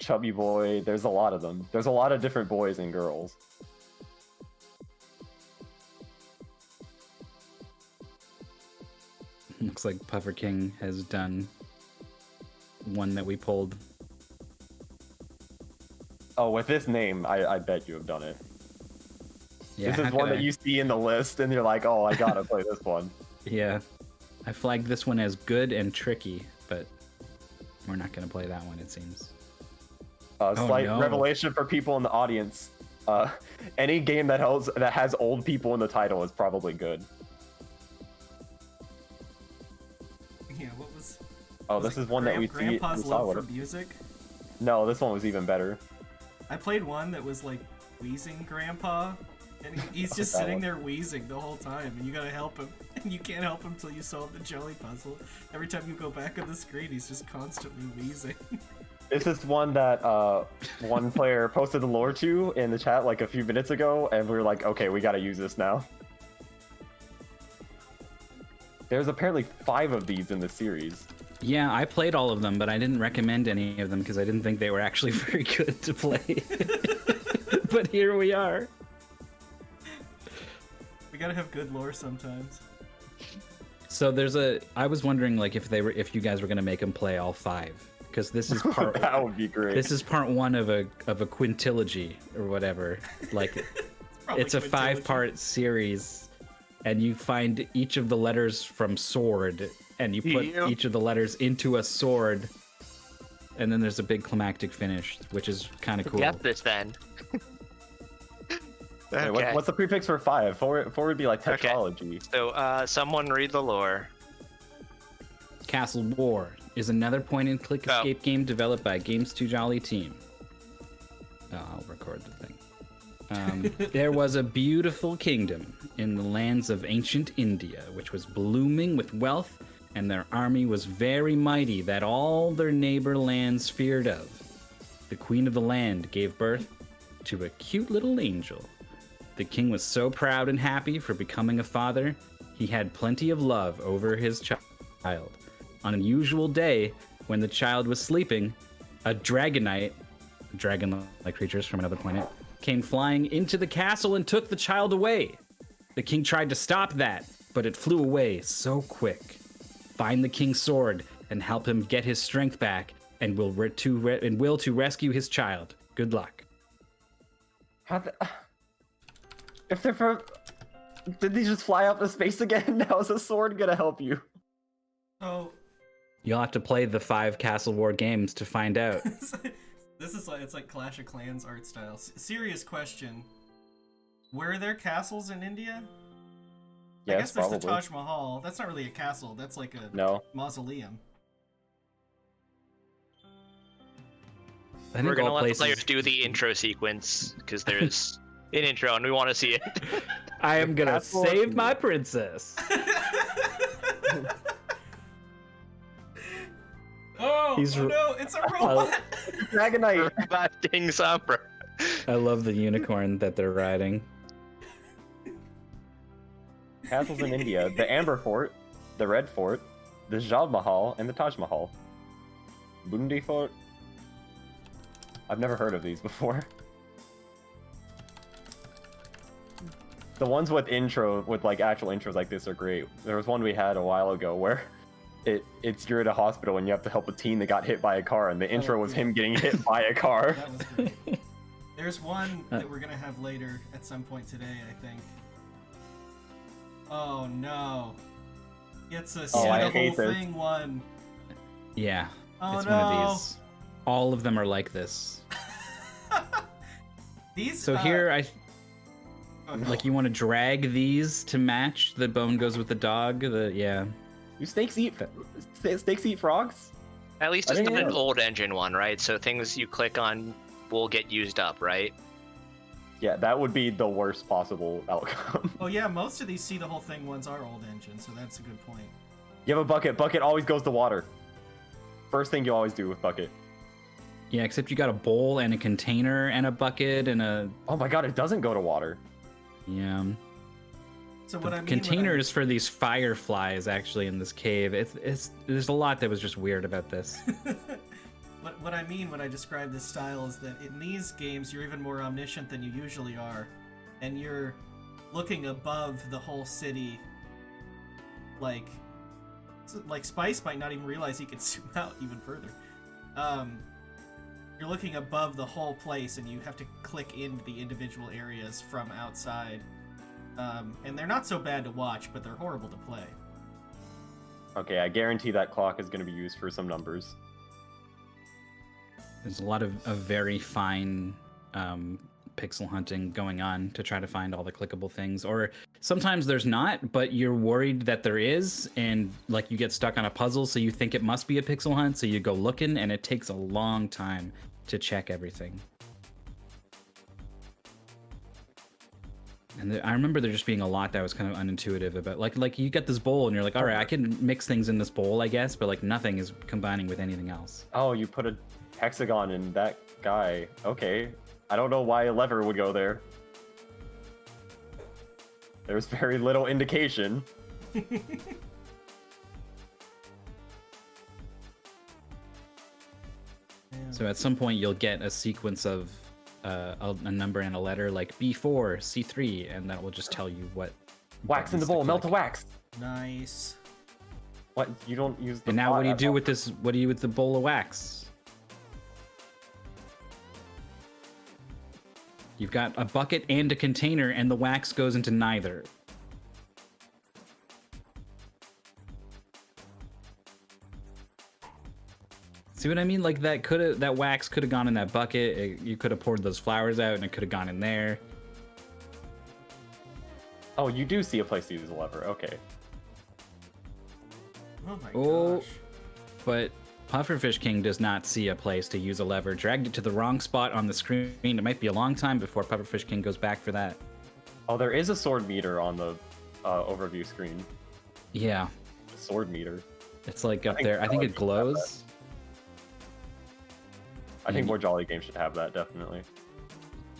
chubby boy. There's a lot of them. There's a lot of different boys and girls. Looks like Puffer King has done one that we pulled. Oh, with this name, I bet you have done it. Yeah, This is how one could that I- you see in the list, and you're like, oh, I gotta play this one. Yeah, I flagged this one as good and tricky, but we're not gonna play that one, it seems. Slight no. revelation for people in the audience. Any game that has old people in the title is probably good. Yeah, what was... Oh, was this it is one that we Grandpa's saw. love for music? No, this one was even better. I played one that was like wheezing Grandpa, and he's just That sitting one. there wheezing the whole time, and you gotta help him. And you can't help him until you solve the jelly puzzle. Every time you go back on the screen, he's just constantly wheezing. This is one that one player posted the lore to in the chat like a few minutes ago, and we were like, okay, we gotta use this now. There's apparently 5 of these in the series. Yeah, I played all of them, but I didn't recommend any of them because I didn't think they were actually very good to play. But here we are. We gotta have good lore sometimes. So I was wondering like if you guys were gonna make them play all 5, because this is part That would be great. this is part 1 of a quintilogy or whatever. Like Probably it's a quintilogy. 5-part series, and you find each of the letters from sword, and you put Yeah. each of the letters into a sword, and then there's a big climactic finish, which is kind of cool. Get this then. Wait, Okay. what's the prefix for 5? 4 would be like Okay. tetralogy. So, someone read the lore. Castle War is another point-and-click Oh. escape game developed by Games 2 Jolly team. Oh, I'll record the thing. There was a beautiful kingdom in the lands of ancient India, which was blooming with wealth, and their army was very mighty that all their neighbor lands feared of. The queen of the land gave birth to a cute little angel. The king was so proud and happy for becoming a father, he had plenty of love over his child. On an usual day, when the child was sleeping, a dragonite, dragon-like creatures from another planet, came flying into the castle and took the child away. The king tried to stop that, but it flew away so quick. Find the king's sword and help him get his strength back, and will to rescue his child. Good luck. If they're from... Did they just fly up to space again? How is a sword gonna help you? So You'll have to play the 5 Castle War games to find out. this is like, it's like Clash of Clans art style. Serious question. Were there castles in India? I Yes, guess there's probably. the Taj Mahal. That's not really a castle. That's like a No. mausoleum. I think We're gonna all let places... the players do the intro sequence because there's an intro and we want to see it. I am gonna Castle- save my princess. Oh, He's oh r- no, it's a robot! Dragonite! King Sombra. I love the unicorn that they're riding. Castles in India. The Amber Fort, the Red Fort, the Jal Mahal, and the Taj Mahal. Bundi Fort? I've never heard of these before. The ones with like actual intros like this are great. There was one we had a while ago where it's you're at a hospital and you have to help a teen that got hit by a car, and the intro was him getting hit by a car. That was great. There's one that we're gonna have later at some point today, I think. Oh no. It's a see the whole thing one. Yeah. Oh, it's no. one of these. All of them are like this. These. So here Oh, no. like you want to drag these to match the bone goes with the dog. Yeah. You snakes eat frogs? At least I it's think not it an is. old engine one, right? So things you click on will get used up, right? Yeah, that would be the worst possible outcome. Oh yeah, most of these see the whole thing ones are old engines, so that's a good point. You have a bucket. Bucket always goes to water. First thing you always do with bucket. Yeah, except you got a bowl and a container and a bucket and a Oh my god, it doesn't go to water. yeah. So what I mean Containers for these fireflies actually in this cave. It's there's a lot that was just weird about this. what I mean when I describe this style is that in these games you're even more omniscient than you usually are, and you're looking above the whole city. Like Spice might not even realize he can zoom out even further. You're looking above the whole place, and you have to click into the individual areas from outside. And they're not so bad to watch, but they're horrible to play. Okay, I guarantee that clock is going to be used for some numbers. There's a lot of very fine pixel hunting going on to try to find all the clickable things, or sometimes there's not, but you're worried that there is, and like you get stuck on a puzzle, so you think it must be a pixel hunt, so you go looking, and it takes a long time to check everything. And I remember there just being a lot that was kind of unintuitive about, like you get this bowl and you're like, all right, I can mix things in this bowl, I guess, but like nothing is combining with anything else. Oh, you put a hexagon in that guy. Okay. I don't know why a lever would go there. There's very little indication. So at some point you'll get a sequence of a number and a letter like B4, C3, and that will just tell you what. Wax in the buttons to bowl, melt the click. wax. Nice. What? You don't use the And now pot what do you at do all. with this? What do you do with the bowl of wax? You've got a bucket and a container, and the wax goes into neither. See what I mean? Like that wax could have gone in that bucket. You could have poured those flowers out, and it could have gone in there. Oh, you do see a place to use a lever. Okay. Oh my Oh. gosh. But Pufferfish King does not see a place to use a lever. Dragged it to the wrong spot on the screen. It might be a long time before Pufferfish King goes back for that. Oh, there is a sword meter on the overview screen. Yeah, Sword meter. it's like up think there. I think it Jolly should have glows. I think Mhm. more Jolly games should have that, definitely.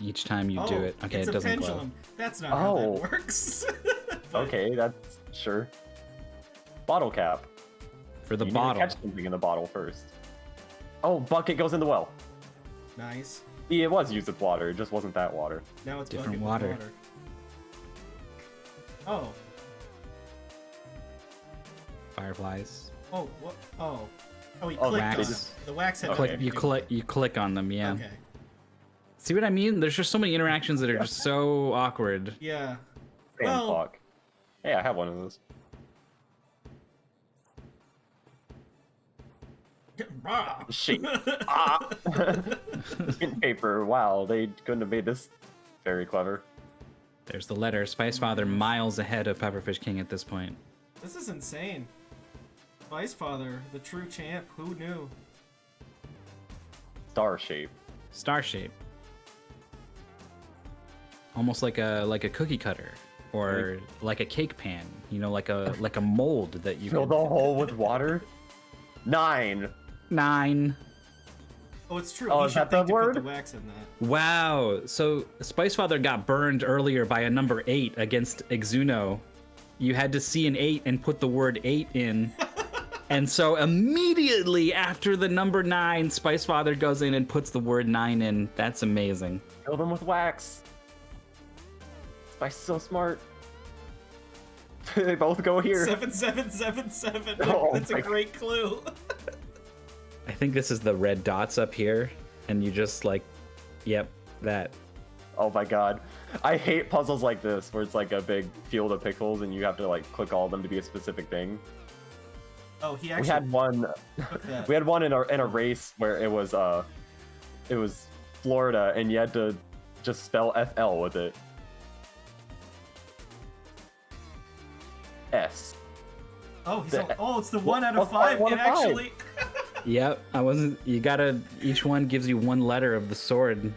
Each time you do it. Okay, it's it doesn't a glow. pendulum. That's not how Oh. that works. Okay, that's sure. Bottle cap. For the You bottle. need to catch something in the bottle first. Oh, bucket goes in the well. Nice. Yeah, it was used with water. It just wasn't that water. Now it's Different bucket with water. Oh. Fireflies. Oh. What? Oh. Oh, he Oh, clicked wax. on it. The wax had Okay. nothing to do with You click on them, yeah. it. Okay. See what I mean? There's just so many interactions that are just so awkward. Yeah. Fan Well- clock. Hey, I have one of those. Rah. Shit. Ah! Skin paper. Wow, they couldn't have made this very clever. There's the letter. Spicefather miles ahead of Pufferfish King at this point. This is insane. Spicefather, the true champ. Who knew? Star shape. Star shape. Almost like a cookie cutter. Or like a cake pan. You know, like a mold that you Fill can... the hole with water. 9. 9. Oh, it's true. Oh, He is should that the think to put the word? wax in that. Wow. So Spicefather got burned earlier by a number 8 against Exuno. You had to see an 8 and put the word 8 in. And so immediately after the number 9, Spicefather goes in and puts the word 9 in. That's amazing. Fill them with wax. Spice is so smart. They both go here. 7777. Oh That's a my great clue. I think this is the red dots up here, and you just like, yep, that. Oh my god. I hate puzzles like this, where it's like a big field of pixels and you have to like click all of them to be a specific thing. Oh, he We actually had one. took that. We had one in a race where it was Florida, and you had to just spell FL with it. S. Oh, the- it's the 1 out of What's 5. one It out of five? actually. Yep, I wasn't. You gotta. Each one gives you one letter of the sword.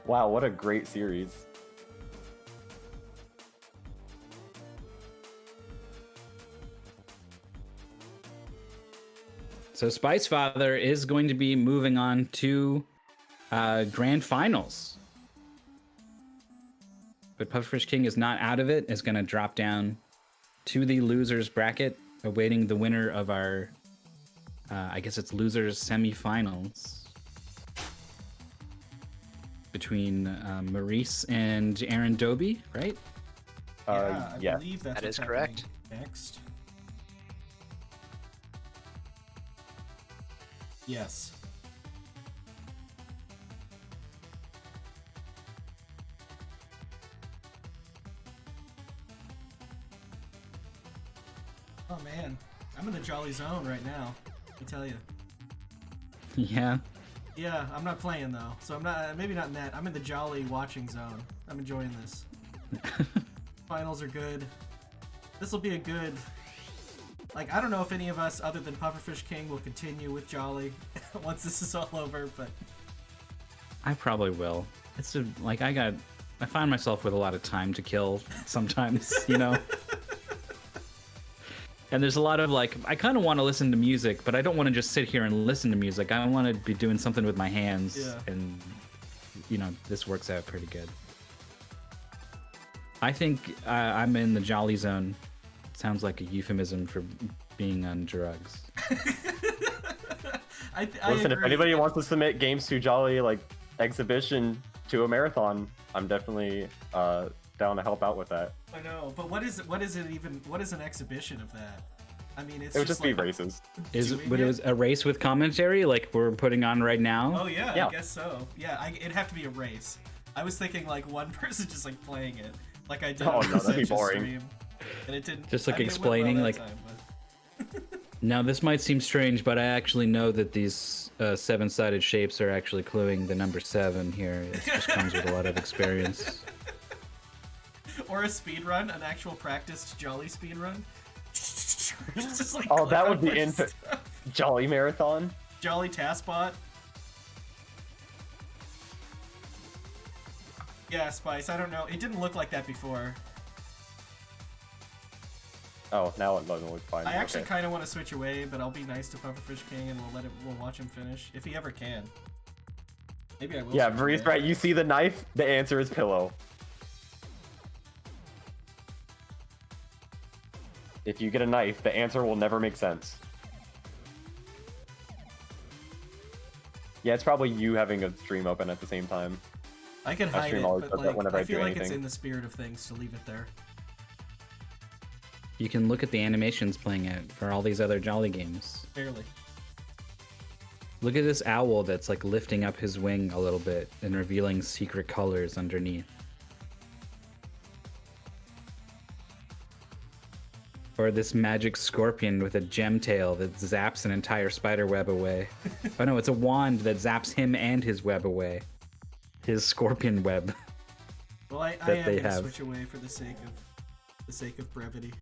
Wow, what a great series. So Spicefather is going to be moving on to grand finals. But Pufferfish King is not out of it, is going to drop down to the losers bracket, awaiting the winner of our, I guess it's losers semifinals. Between Maurice and Aaron Doby, right? Yeah, I Yeah. believe that's That what's is correct. happening next. Yes. Oh man, I'm in the jolly zone right now. I tell you. Yeah. Yeah, I'm not playing though, so I'm not. Maybe not in that. I'm in the jolly watching zone. I'm enjoying this. Finals are good. This will be a good. Like, I don't know if any of us, other than Pufferfish King, will continue with Jolly once this is all over, but I probably will. It's like I find myself with a lot of time to kill sometimes, you know. And there's a lot of like, I kind of want to listen to music, but I don't want to just sit here and listen to music. I want to be doing something with my hands, Yeah. and you know, this works out pretty good. I think I'm in the jolly zone. Sounds like a euphemism for being on drugs. I Listen, if agree. anybody wants to submit games to Jolly like exhibition to a marathon, I'm definitely down to help out with that. I know, but what is it even? What is an exhibition of that? I mean, it's It would just be like races. doing But it was a race with commentary, like we're putting on right now. Oh yeah, Yeah. I guess so. Yeah, it'd have to be a race. I was thinking like one person just like playing it, like I did Oh, on no, that'd be Sensu's boring. stream, and it didn't. Just, like, I mean, it went well explaining, that like- time, but- Now this might seem strange, but I actually know that these seven-sided shapes are actually cluing the number 7 here. It just comes with a lot of experience. Or a speed run, an actual practiced Jolly speed run. Just, like, Oh, click that on would be my in stuff. Jolly Marathon. Jolly Taskbot. Yeah, Spice. I don't know. It didn't look like that before. Oh, now it doesn't look fine. I actually Okay. kind of want to switch away, but I'll be nice to Pufferfish King and we'll watch him finish if he ever can. Maybe I will. Yeah, switch Marie's away. right. You see the knife? The answer is pillow. If you get a knife, the answer will never make sense. Yeah, it's probably you having a stream open at the same time. I can I hide stream it, always but does that like whenever I I feel do like it's anything. in the spirit of things to leave it there. You can look at the animations playing out for all these other Jolly games. Barely. Look at this owl that's like lifting up his wing a little bit and revealing secret colors underneath. Or this magic scorpion with a gem tail that zaps an entire spider web away. Oh no, it's a wand that zaps him and his web away. His scorpion web. Well, I That am they gonna have. switch away for the sake of brevity.